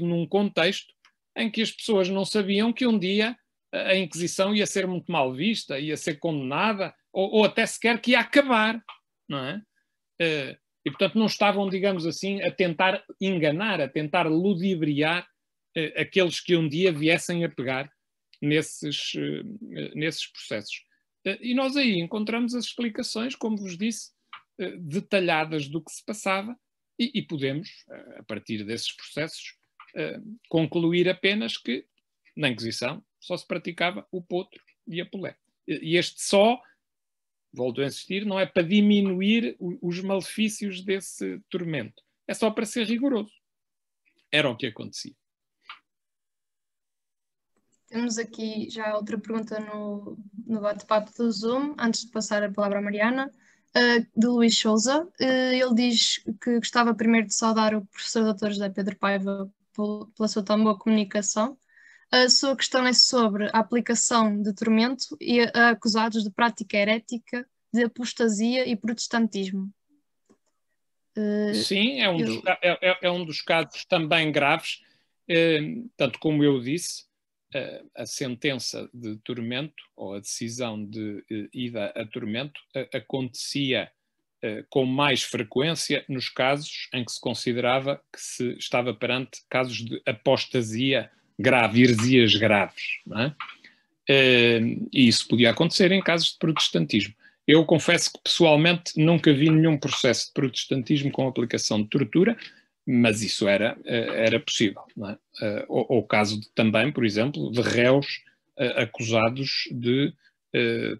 num contexto em que as pessoas não sabiam que um dia a Inquisição ia ser muito mal vista, ia ser condenada, ou até sequer que ia acabar, não é? E portanto não estavam, digamos assim, a tentar enganar, a tentar ludibriar aqueles que um dia viessem a pegar nesses processos. E nós aí encontramos as explicações, como vos disse, detalhadas do que se passava e podemos, a partir desses processos, concluir apenas que na Inquisição só se praticava o potro e a pulé. E este só, volto a insistir, não é para diminuir os malefícios desse tormento. É só para ser rigoroso. Era o que acontecia. Temos aqui já outra pergunta no bate-papo do Zoom, antes de passar a palavra à Mariana, de Luís Souza. Ele diz que gostava primeiro de saudar o professor Dr. José Pedro Paiva pela sua tão boa comunicação. A sua questão é sobre a aplicação de tormento e a acusados de prática herética, de apostasia e protestantismo. Sim, é um dos casos também graves, tanto como eu disse, a sentença de tormento, ou a decisão de ida a tormento, acontecia com mais frequência nos casos em que se considerava que se estava perante casos de apostasia grave, heresias graves, não é? E isso podia acontecer em casos de protestantismo. Eu confesso que pessoalmente nunca vi nenhum processo de protestantismo com aplicação de tortura, mas isso era possível, não é? Ou caso também, por exemplo, de réus acusados de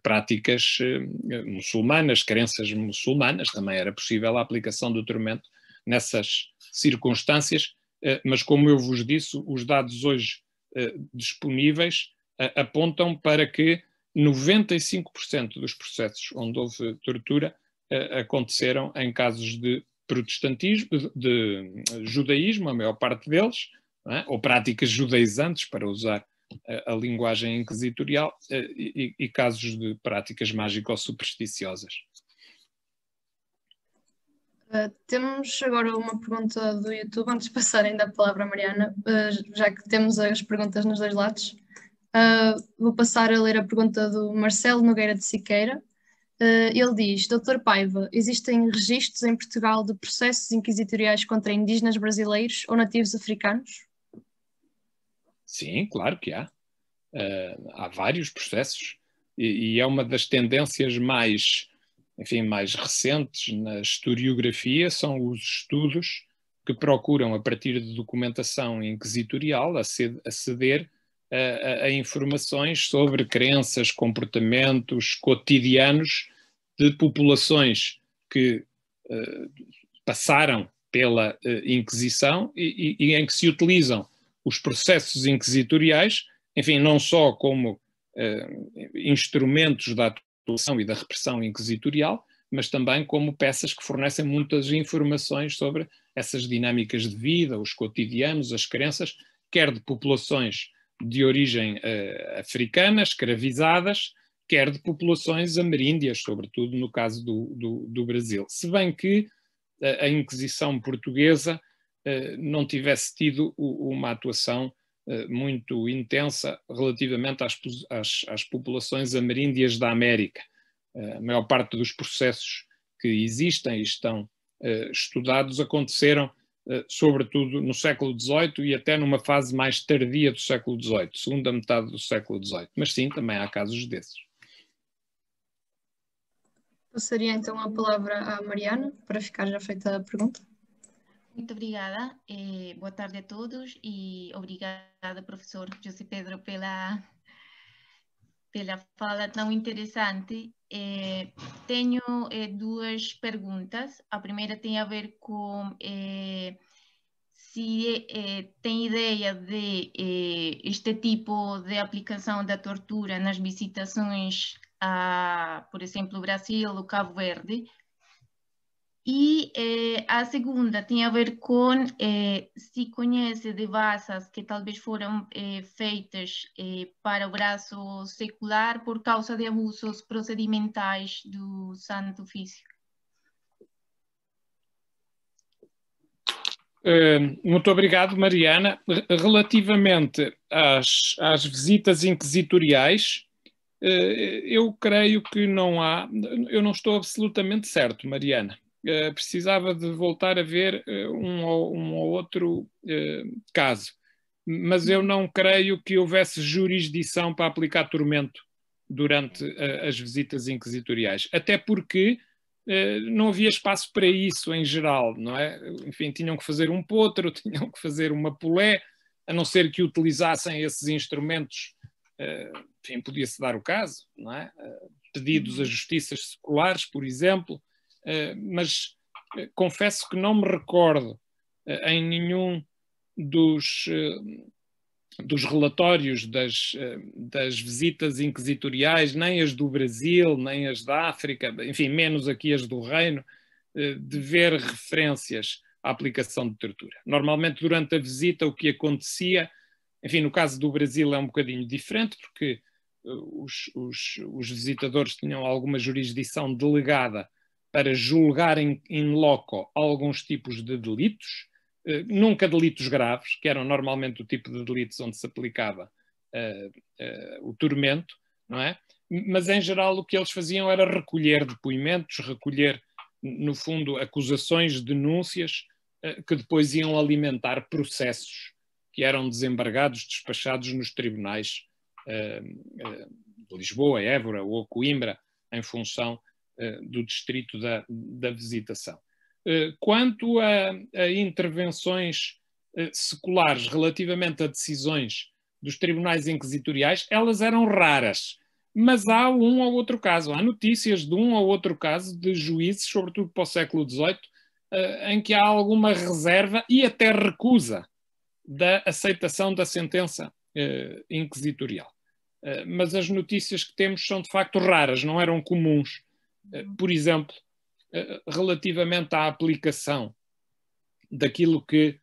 práticas muçulmanas, crenças muçulmanas, também era possível a aplicação do tormento nessas circunstâncias, mas como eu vos disse, os dados hoje disponíveis apontam para que 95% dos processos onde houve tortura aconteceram em casos de protestantismo, de judaísmo, a maior parte deles, não é? Ou práticas judaizantes, para usar a linguagem inquisitorial, e casos de práticas mágico-supersticiosas. Temos agora uma pergunta do YouTube, antes de passar ainda a palavra à Mariana, já que temos as perguntas nos dois lados. Vou passar a ler a pergunta do Marcelo Nogueira de Siqueira. Ele diz: Dr. Paiva, existem registros em Portugal de processos inquisitoriais contra indígenas brasileiros ou nativos africanos? Sim, claro que há. Há vários processos e é uma das tendências mais recentes na historiografia, são os estudos que procuram, a partir de documentação inquisitorial, aceder a informações sobre crenças, comportamentos cotidianos de populações que passaram pela Inquisição e em que se utilizam os processos inquisitoriais, enfim, não só como instrumentos da atuação e da repressão inquisitorial, mas também como peças que fornecem muitas informações sobre essas dinâmicas de vida, os cotidianos, as crenças, quer de populações de origem africana, escravizadas, quer de populações ameríndias, sobretudo no caso do Brasil. Se bem que a Inquisição portuguesa não tivesse tido uma atuação muito intensa relativamente às populações ameríndias da América. A maior parte dos processos que existem e estão estudados aconteceram sobretudo no século XVIII e até numa fase mais tardia do século XVIII, segunda metade do século XVIII. Mas sim, também há casos desses. Passaria então a palavra à Mariana, para ficar já feita a pergunta. Muito obrigada. Boa tarde a todos e obrigada, professor José Pedro, pela fala tão interessante. Tenho duas perguntas. A primeira tem a ver com se tem ideia de este tipo de aplicação da tortura nas visitações a, por exemplo, Brasil ou Cabo Verde. E a segunda tem a ver com se conhece de bases que talvez foram feitas para o braço secular por causa de abusos procedimentais do Santo Ofício. Muito obrigado, Mariana. Relativamente às visitas inquisitoriais, eu creio que não há, eu não estou absolutamente certo, Mariana. Precisava de voltar a ver um ou outro caso, mas eu não creio que houvesse jurisdição para aplicar tormento durante as visitas inquisitoriais, até porque não havia espaço para isso em geral, não é? Enfim, tinham que fazer um potro, tinham que fazer uma polé, a não ser que utilizassem esses instrumentos, enfim, podia-se dar o caso, não é? Pedidos a justiças seculares, por exemplo, mas confesso que não me recordo em nenhum dos relatórios das visitas inquisitoriais, nem as do Brasil, nem as da África, enfim, menos aqui as do Reino, de ver referências à aplicação de tortura. Normalmente, durante a visita, o que acontecia, enfim, no caso do Brasil é um bocadinho diferente, porque os visitadores tinham alguma jurisdição delegada para julgar in loco alguns tipos de delitos, nunca delitos graves, que eram normalmente o tipo de delitos onde se aplicava o tormento, não é? Mas, em geral, o que eles faziam era recolher depoimentos, recolher, no fundo, acusações, denúncias, que depois iam alimentar processos que eram desembargados, despachados nos tribunais de Lisboa, Évora ou Coimbra, em função do distrito da visitação. Quanto a intervenções seculares relativamente a decisões dos tribunais inquisitoriais, elas eram raras, mas há um ou outro caso, há notícias de um ou outro caso de juízes, sobretudo para o século XVIII, em que há alguma reserva e até recusa da aceitação da sentença inquisitorial. Mas as notícias que temos são de facto raras, não eram comuns. Por exemplo, relativamente à aplicação daquilo que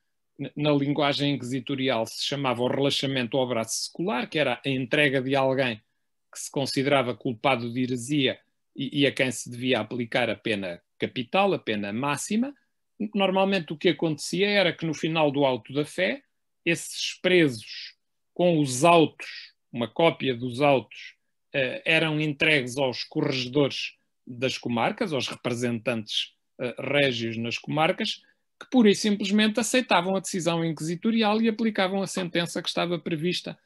na linguagem inquisitorial se chamava o relaxamento ao braço secular, que era a entrega de alguém que se considerava culpado de heresia e a quem se devia aplicar a pena capital, a pena máxima. Normalmente o que acontecia era que no final do auto da fé, esses presos com os autos, uma cópia dos autos, eram entregues aos corregedores das comarcas, aos representantes régios nas comarcas, que pura e simplesmente aceitavam a decisão inquisitorial e aplicavam a sentença que estava prevista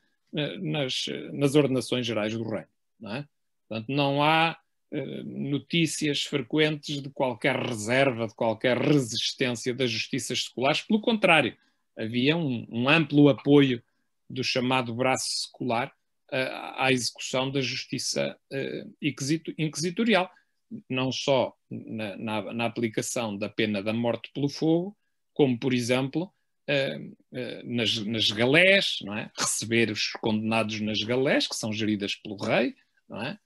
nas ordenações gerais do reino. Não é? Portanto, não há notícias frequentes de qualquer reserva, de qualquer resistência das justiças seculares. Pelo contrário, havia um amplo apoio do chamado braço secular à execução da justiça inquisitorial, não só na aplicação da pena da morte pelo fogo, como, por exemplo, nas galés, não é? Receber os condenados nas galés, que são geridas pelo rei, não é?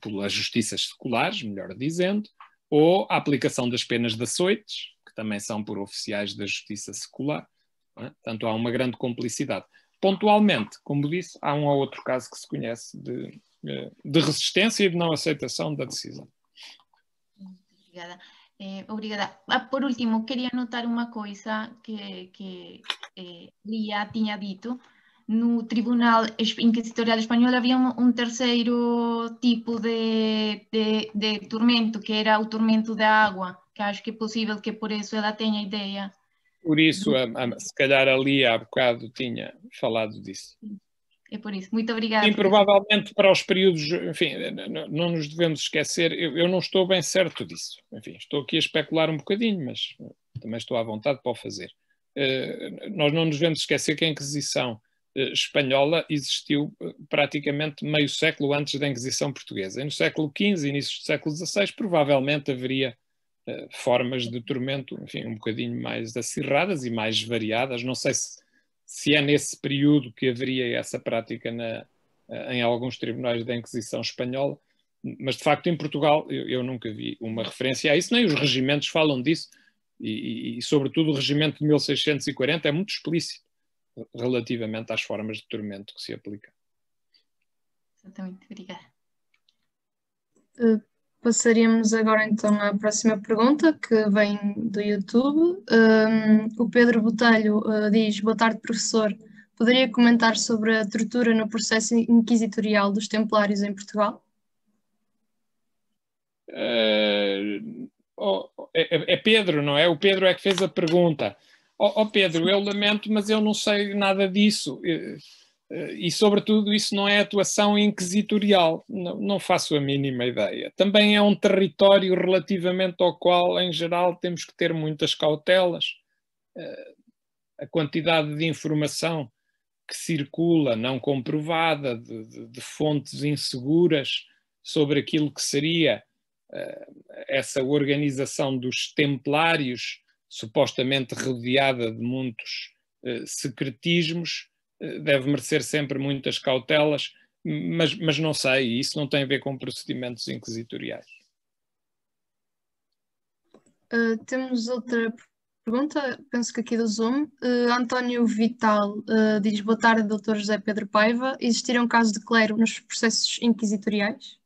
Pelas justiças seculares, melhor dizendo, ou a aplicação das penas de açoites, que também são por oficiais da justiça secular. Não é? Portanto, há uma grande complicidade. Pontualmente, como disse, há um ou outro caso que se conhece de resistência e de não aceitação da decisão. Obrigada. Obrigada. Por último, queria notar uma coisa que Lia tinha dito. No Tribunal Inquisitorial Espanhol havia um terceiro tipo de tormento, que era o tormento da água, que acho que é possível que por isso ela tenha ideia. Por isso, se calhar a Lia há bocado tinha falado disso. É por isso. Muito obrigada. Sim, provavelmente para os períodos, enfim, não nos devemos esquecer, eu não estou bem certo disso. Enfim, estou aqui a especular um bocadinho, mas também estou à vontade para o fazer. Nós não nos devemos esquecer que a Inquisição espanhola existiu praticamente meio século antes da Inquisição portuguesa. E no século XV, início do século XVI, provavelmente haveria formas de tormento, enfim, um bocadinho mais acirradas e mais variadas. Não sei se é nesse período que haveria essa prática em alguns tribunais da Inquisição espanhola, mas de facto em Portugal eu nunca vi uma referência a isso, nem os regimentos falam disso, e sobretudo o regimento de 1640 é muito explícito relativamente às formas de tormento que se aplicam. Exatamente, obrigada. Passaríamos agora então à próxima pergunta, que vem do YouTube. O Pedro Botelho diz: boa tarde, professor. Poderia comentar sobre a tortura no processo inquisitorial dos Templários em Portugal? É Pedro, não é? O Pedro é que fez a pergunta. Pedro, eu lamento, mas eu não sei nada disso. E, sobretudo, isso não é atuação inquisitorial. Não faço a mínima ideia. Também é um território relativamente ao qual, em geral, temos que ter muitas cautelas. A quantidade de informação que circula, não comprovada, de fontes inseguras sobre aquilo que seria essa organização dos Templários, supostamente rodeada de muitos secretismos, deve merecer sempre muitas cautelas, mas não sei, isso não tem a ver com procedimentos inquisitoriais. Temos outra pergunta, penso que aqui do Zoom. António Vital diz: boa tarde, Dr. José Pedro Paiva. Existiram casos de clero nos processos inquisitoriais?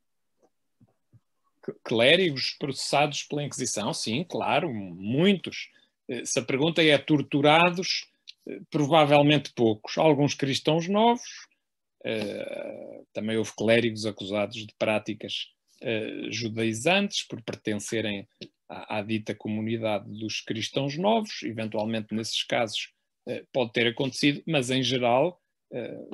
Clérigos processados pela Inquisição? Sim, claro, muitos. Se a pergunta é torturados, provavelmente poucos. Alguns cristãos novos, Também houve clérigos acusados de práticas judaizantes por pertencerem à dita comunidade dos cristãos novos. Eventualmente, nesses casos, pode ter acontecido, mas em geral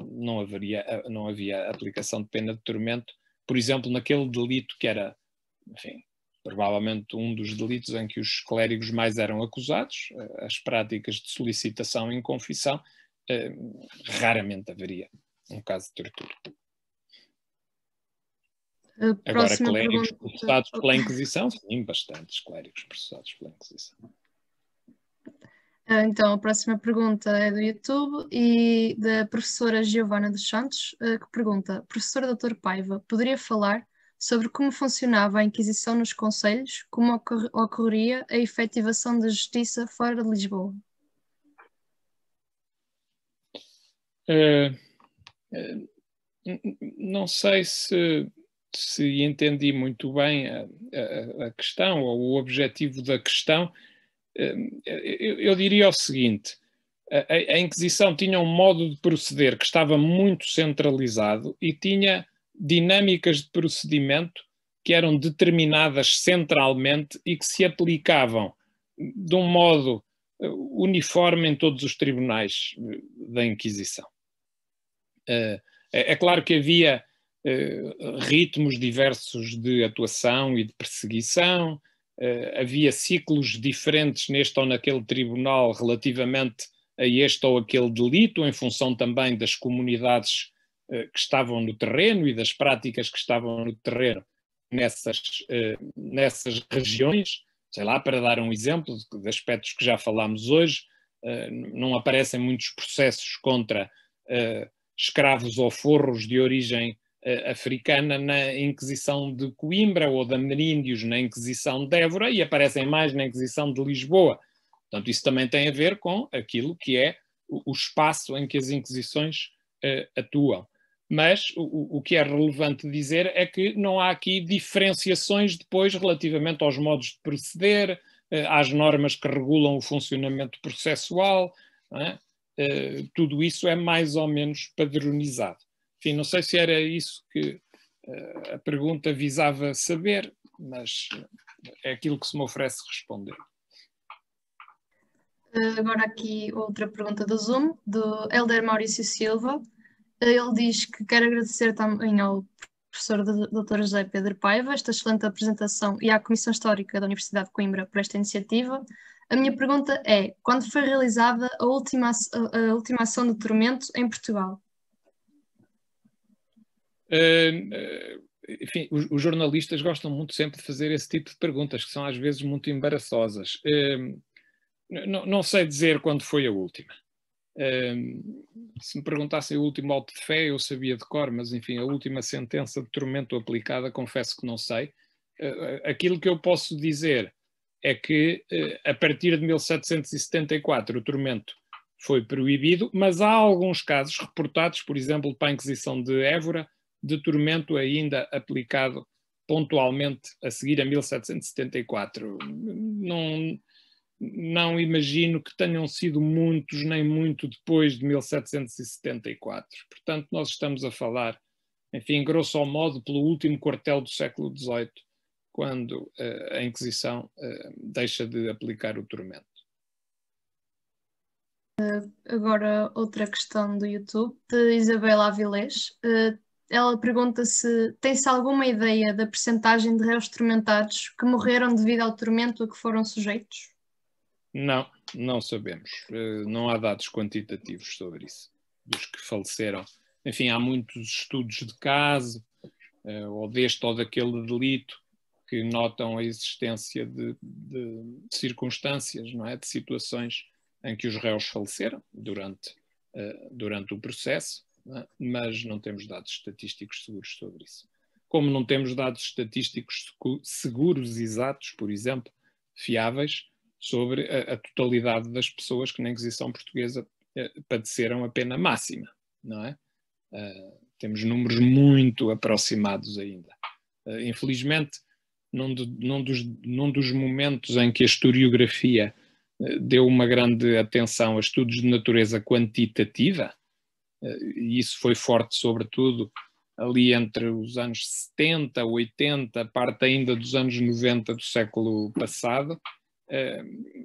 não havia aplicação de pena de tormento, por exemplo, naquele delito que era, enfim, provavelmente um dos delitos em que os clérigos mais eram acusados, as práticas de solicitação em confissão. Raramente haveria um caso de tortura. Agora, clérigos processados pela Inquisição, sim, bastantes clérigos processados pela Inquisição. Então, a próxima pergunta é do YouTube e da professora Giovana dos Santos, que pergunta: Professor Dr. Paiva, poderia falar sobre como funcionava a Inquisição nos concelhos, como ocorreria a efetivação da justiça fora de Lisboa? Não sei se entendi muito bem a questão ou o objetivo da questão. Eu diria o seguinte: a Inquisição tinha um modo de proceder que estava muito centralizado e tinha dinâmicas de procedimento que eram determinadas centralmente e que se aplicavam de um modo uniforme em todos os tribunais da Inquisição. É claro que havia ritmos diversos de atuação e de perseguição, havia ciclos diferentes neste ou naquele tribunal relativamente a este ou aquele delito, em função também das comunidades que estavam no terreno e das práticas que estavam no terreno nessas regiões. Sei lá, para dar um exemplo de aspectos que já falámos hoje, não aparecem muitos processos contra escravos ou forros de origem africana na Inquisição de Coimbra ou de ameríndios na Inquisição de Évora, e aparecem mais na Inquisição de Lisboa. Portanto, isso também tem a ver com aquilo que é o espaço em que as Inquisições atuam. Mas o que é relevante dizer é que não há aqui diferenciações depois relativamente aos modos de proceder, às normas que regulam o funcionamento processual, não é? Tudo isso é mais ou menos padronizado. Enfim, não sei se era isso que a pergunta visava saber, mas é aquilo que se me oferece responder. Agora aqui outra pergunta do Zoom, do Helder Maurício Silva. Ele diz que quer agradecer também ao professor Dr. José Pedro Paiva esta excelente apresentação e à Comissão Histórica da Universidade de Coimbra por esta iniciativa. A minha pergunta é: quando foi realizada a última ação de tormento em Portugal? Enfim, os jornalistas gostam muito sempre de fazer esse tipo de perguntas, que são às vezes muito embaraçosas. Não sei dizer quando foi a última. Se me perguntassem o último auto de fé, eu sabia de cor, mas enfim, a última sentença de tormento aplicada, confesso que não sei. Aquilo que eu posso dizer é que a partir de 1774 o tormento foi proibido, mas há alguns casos reportados, por exemplo, para a Inquisição de Évora, de tormento ainda aplicado pontualmente a seguir a 1774. Não imagino que tenham sido muitos, nem muito depois de 1774. Portanto, nós estamos a falar, enfim, grosso modo, pelo último quartel do século XVIII, quando a Inquisição deixa de aplicar o tormento. Agora, outra questão do YouTube, de Isabela Avilés. Ela pergunta se tem-se alguma ideia da percentagem de réus tormentados que morreram devido ao tormento a que foram sujeitos? Não sabemos. Não há dados quantitativos sobre isso, dos que faleceram. Enfim, há muitos estudos de caso, ou deste ou daquele delito, que notam a existência de circunstâncias, não é? De situações em que os réus faleceram durante o processo, não é? Mas não temos dados estatísticos seguros sobre isso. Como não temos dados estatísticos seguros, exatos, por exemplo, fiáveis, sobre a totalidade das pessoas que na Inquisição Portuguesa padeceram a pena máxima, não é? Temos números muito aproximados ainda. Infelizmente, num dos momentos em que a historiografia deu uma grande atenção a estudos de natureza quantitativa, e isso foi forte sobretudo ali entre os anos 70, 80, parte ainda dos anos 90 do século passado.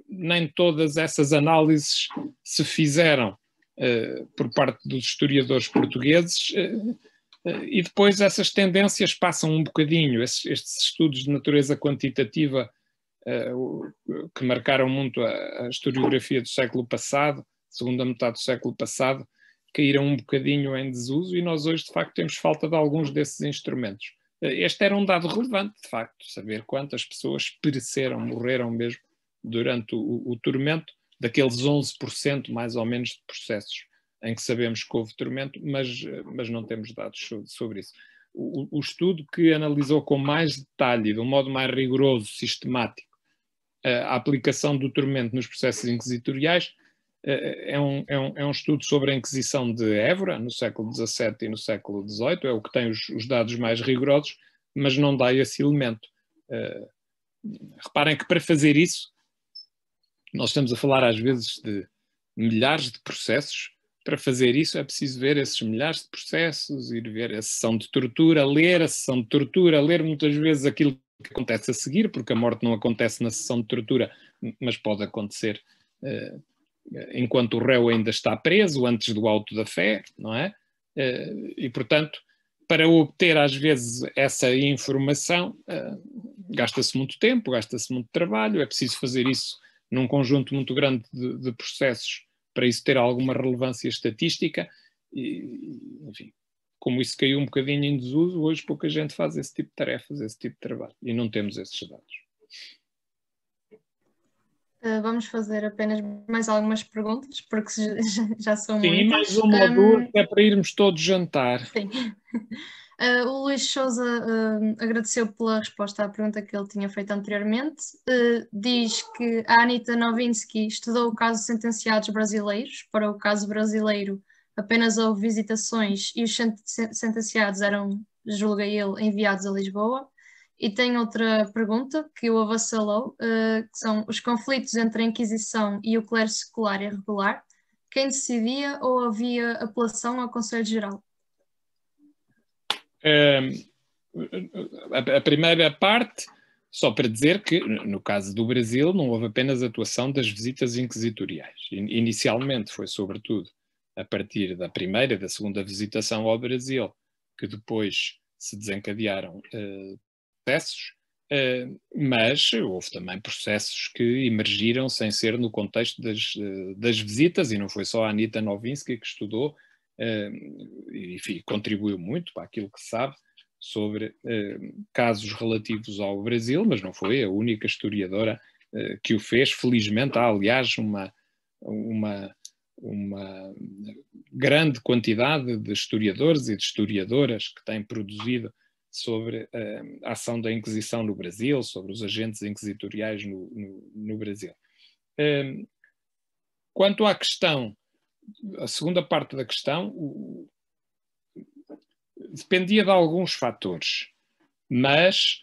Nem todas essas análises se fizeram por parte dos historiadores portugueses, e depois essas tendências passam um bocadinho, estes estudos de natureza quantitativa que marcaram muito a historiografia do século passado, segunda metade do século passado, caíram um bocadinho em desuso, e nós hoje de facto temos falta de alguns desses instrumentos. Este era um dado relevante, de facto, saber quantas pessoas pereceram, morreram mesmo durante o tormento, daqueles 11% mais ou menos de processos em que sabemos que houve tormento, mas não temos dados sobre isso. O estudo que analisou com mais detalhe, de um modo mais rigoroso, sistemático, a aplicação do tormento nos processos inquisitoriais é um estudo sobre a Inquisição de Évora, no século XVII e no século XVIII, é o que tem os dados mais rigorosos, mas não dá esse elemento. Reparem que para fazer isso, nós estamos a falar às vezes de milhares de processos. Para fazer isso é preciso ver esses milhares de processos, ir ver a sessão de tortura, ler a sessão de tortura, ler muitas vezes aquilo que acontece a seguir, porque a morte não acontece na sessão de tortura, mas pode acontecer enquanto o réu ainda está preso, antes do auto da fé, não é? E, portanto, para obter às vezes essa informação, gasta-se muito tempo, gasta-se muito trabalho, é preciso fazer isso num conjunto muito grande de processos para isso ter alguma relevância estatística, e, enfim, como isso caiu um bocadinho em desuso, hoje pouca gente faz esse tipo de tarefas, esse tipo de trabalho, e não temos esses dados. Vamos fazer apenas mais algumas perguntas, porque já são muitas. Sim, mais uma ou duas, é para irmos todos jantar. Sim. O Luís Sousa agradeceu pela resposta à pergunta que ele tinha feito anteriormente. Diz que a Anita Novinsky estudou o caso de sentenciados brasileiros. Para o caso brasileiro, apenas houve visitações e os sentenciados eram, julga ele, enviados a Lisboa. E tem outra pergunta que o avassalou, que são os conflitos entre a Inquisição e o clero secular e regular. Quem decidia ou havia apelação ao Conselho Geral? A primeira parte, só para dizer que, no caso do Brasil, não houve apenas atuação das visitas inquisitoriais. Inicialmente foi, sobretudo, a partir da primeira e da segunda visitação ao Brasil, que depois se desencadearam processos, mas houve também processos que emergiram sem ser no contexto das visitas, e não foi só a Anita Novinsky que estudou, enfim, contribuiu muito para aquilo que se sabe sobre casos relativos ao Brasil, mas não foi a única historiadora que o fez. Felizmente há, aliás, uma grande quantidade de historiadores e de historiadoras que têm produzido sobre a ação da Inquisição no Brasil, sobre os agentes inquisitoriais no Brasil. Quanto à questão, a segunda parte da questão, dependia de alguns fatores, mas,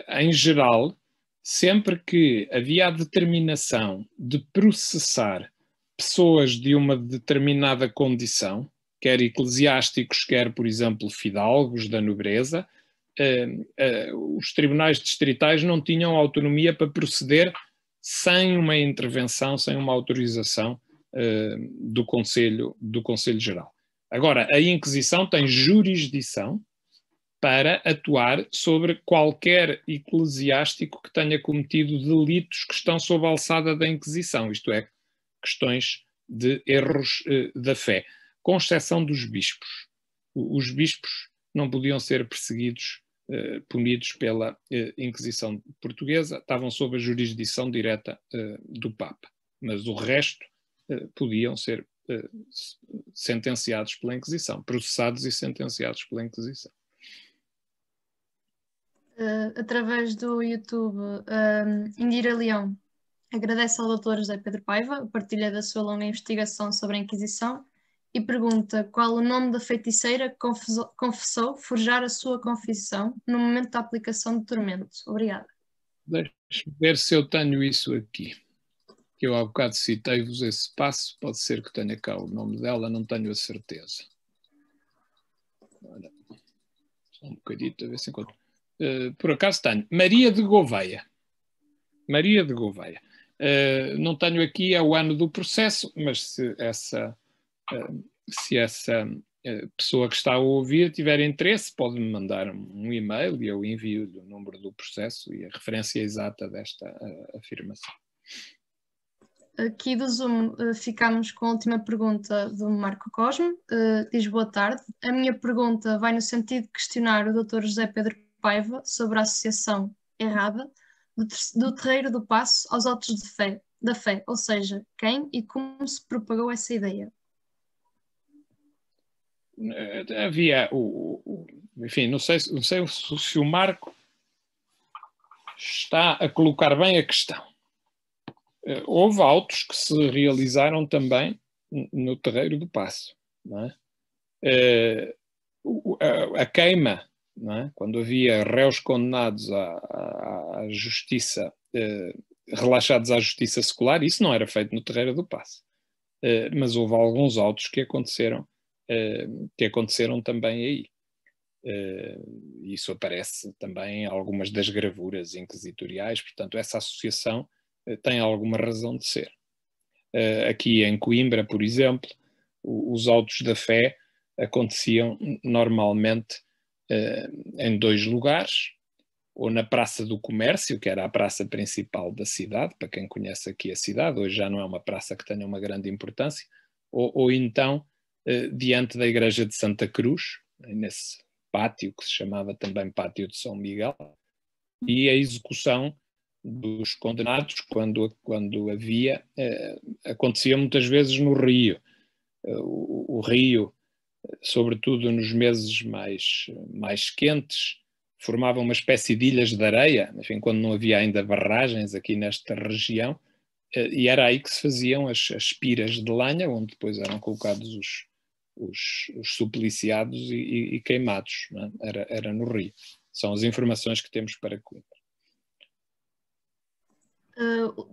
em geral, sempre que havia a determinação de processar pessoas de uma determinada condição, quer eclesiásticos, quer, por exemplo, fidalgos da nobreza, os tribunais distritais não tinham autonomia para proceder sem uma intervenção, sem uma autorização do Conselho Geral. Agora, a Inquisição tem jurisdição para atuar sobre qualquer eclesiástico que tenha cometido delitos que estão sob a alçada da Inquisição, isto é, questões de erros da fé, com exceção dos bispos. Os bispos não podiam ser perseguidos, punidos pela Inquisição portuguesa, estavam sob a jurisdição direta do Papa, mas o resto podiam ser sentenciados pela Inquisição, processados e sentenciados pela Inquisição. Através do YouTube, Indira Leão agradece ao Dr. José Pedro Paiva a partilha da sua longa investigação sobre a Inquisição e pergunta qual o nome da feiticeira que confessou forjar a sua confissão no momento da aplicação do tormento. Obrigada. Deixe-me ver se eu tenho isso aqui. que eu há bocado citei-vos esse passo, pode ser que tenha cá o nome dela, não tenho a certeza. Olha, só um bocadito, a ver se encontro. Por acaso tenho. Maria de Gouveia. Maria de Gouveia. Não tenho aqui o ano do processo, mas se essa pessoa que está a ouvir tiver interesse, pode-me mandar um e-mail e eu envio-lhe o número do processo e a referência exata desta afirmação. Aqui do Zoom ficamos com a última pergunta do Marco Cosme. Diz: boa tarde. A minha pergunta vai no sentido de questionar o Dr. José Pedro Paiva sobre a associação errada do Terreiro do Paço aos autos da fé, ou seja, quem e como se propagou essa ideia. Havia enfim, não sei se o Marco está a colocar bem a questão. Houve autos que se realizaram também no Terreiro do Paço, não é? A queima, não é? Quando havia réus condenados à justiça, relaxados à justiça secular, isso não era feito no Terreiro do Paço. Mas houve alguns autos que aconteceram também aí. Isso aparece também em algumas das gravuras inquisitoriais, portanto essa associação tem alguma razão de ser. Aqui em Coimbra, por exemplo, os autos da fé aconteciam normalmente em 2 lugares, ou na Praça do Comércio, que era a praça principal da cidade, para quem conhece aqui a cidade, hoje já não é uma praça que tenha uma grande importância, ou então diante da Igreja de Santa Cruz, nesse pátio que se chamava também Pátio de São Miguel, e a execução dos condenados, quando havia, acontecia muitas vezes no Rio. O Rio, sobretudo nos meses mais quentes, formava uma espécie de ilhas de areia, enfim, quando não havia ainda barragens aqui nesta região, e era aí que se faziam as piras de lenha, onde depois eram colocados os supliciados e queimados, não é? Era no Rio. São as informações que temos para Coimbra.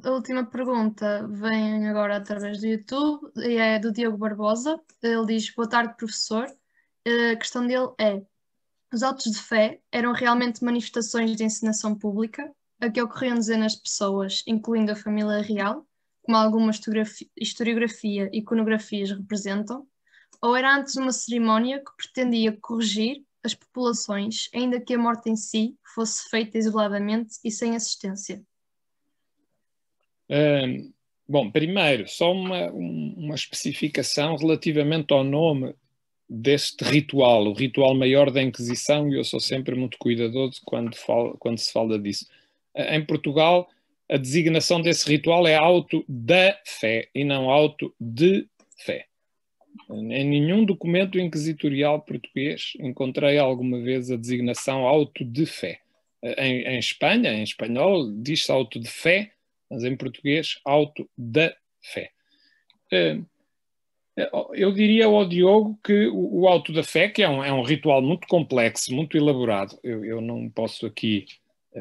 A última pergunta vem agora através do YouTube e é do Diogo Barbosa. Ele diz: boa tarde, professor. A questão dele é: os autos de fé eram realmente manifestações de encenação pública, a que ocorriam dezenas de pessoas, incluindo a família real, como alguma historiografia e iconografias representam, ou era antes uma cerimónia que pretendia corrigir as populações, ainda que a morte em si fosse feita isoladamente e sem assistência? Bom, primeiro, só uma especificação relativamente ao nome deste ritual, o ritual maior da Inquisição, e eu sou sempre muito cuidadoso quando se fala disso. Em Portugal, a designação desse ritual é auto da fé e não auto de fé. Em nenhum documento inquisitorial português encontrei alguma vez a designação auto de fé. Em Espanha, em espanhol, diz-se auto de fé, mas em português, auto da fé. Eu diria ao Diogo que o auto da fé, que é um ritual muito complexo, muito elaborado, eu não posso aqui,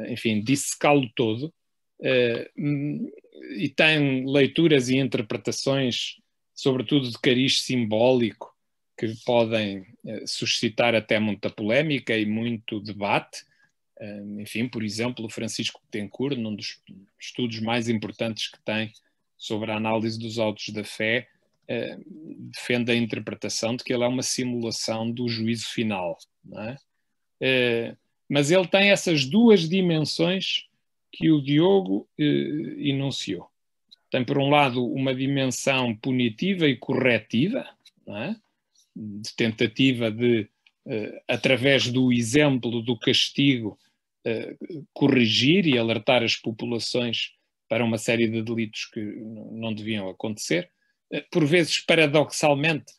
enfim, dissecá-lo todo, e tem leituras e interpretações, sobretudo de cariz simbólico, que podem suscitar até muita polémica e muito debate. Enfim, por exemplo, o Francisco Betancourt, num dos estudos mais importantes que tem sobre a análise dos autos da fé, defende a interpretação de que ele é uma simulação do juízo final, não é? Mas ele tem essas 2 dimensões que o Diogo enunciou. Tem, por um lado, uma dimensão punitiva e corretiva, não é? De tentativa de, através do exemplo do castigo, corrigir e alertar as populações para uma série de delitos que não deviam acontecer. Por vezes, paradoxalmente,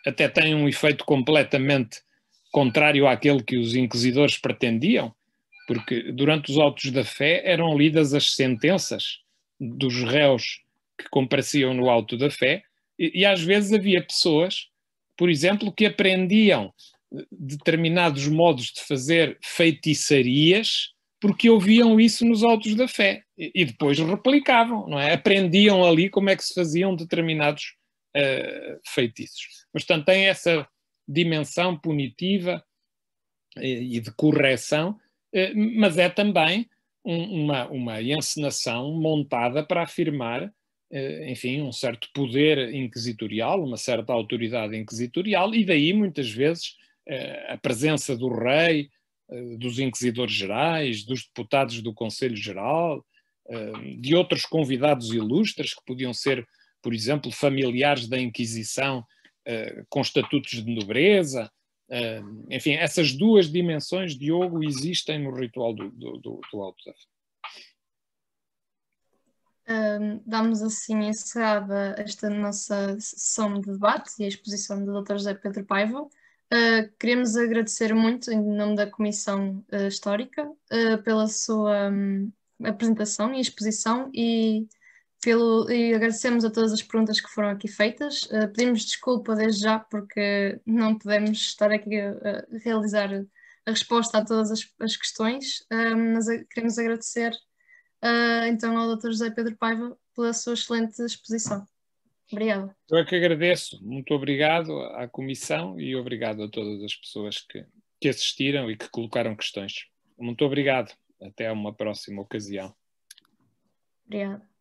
até tem um efeito completamente contrário àquele que os inquisidores pretendiam, porque durante os autos da fé eram lidas as sentenças dos réus que compareciam no auto da fé, e às vezes havia pessoas, por exemplo, que aprendiam determinados modos de fazer feitiçarias porque ouviam isso nos autos da fé e depois replicavam, não é? Aprendiam ali como é que se faziam determinados feitiços. Mas, portanto, tem essa dimensão punitiva e de correção, mas é também uma encenação montada para afirmar, enfim, um certo poder inquisitorial, uma certa autoridade inquisitorial, e daí, muitas vezes, a presença do rei, dos inquisidores gerais, dos deputados do Conselho Geral, de outros convidados ilustres, que podiam ser, por exemplo, familiares da Inquisição com estatutos de nobreza. Enfim, essas duas dimensões, Diogo, existem no ritual do auto da fé. Damos assim encerrada esta nossa sessão de debate e a exposição do Dr. José Pedro Paiva. Queremos agradecer muito, em nome da Comissão Histórica, pela sua apresentação e exposição e agradecemos a todas as perguntas que foram aqui feitas. Pedimos desculpa desde já porque não podemos estar aqui a realizar a resposta a todas as questões, mas queremos agradecer então ao Dr. José Pedro Paiva pela sua excelente exposição. Obrigada. Eu é que agradeço. Muito obrigado à Comissão e obrigado a todas as pessoas que assistiram e que colocaram questões. Muito obrigado. Até uma próxima ocasião. Obrigada.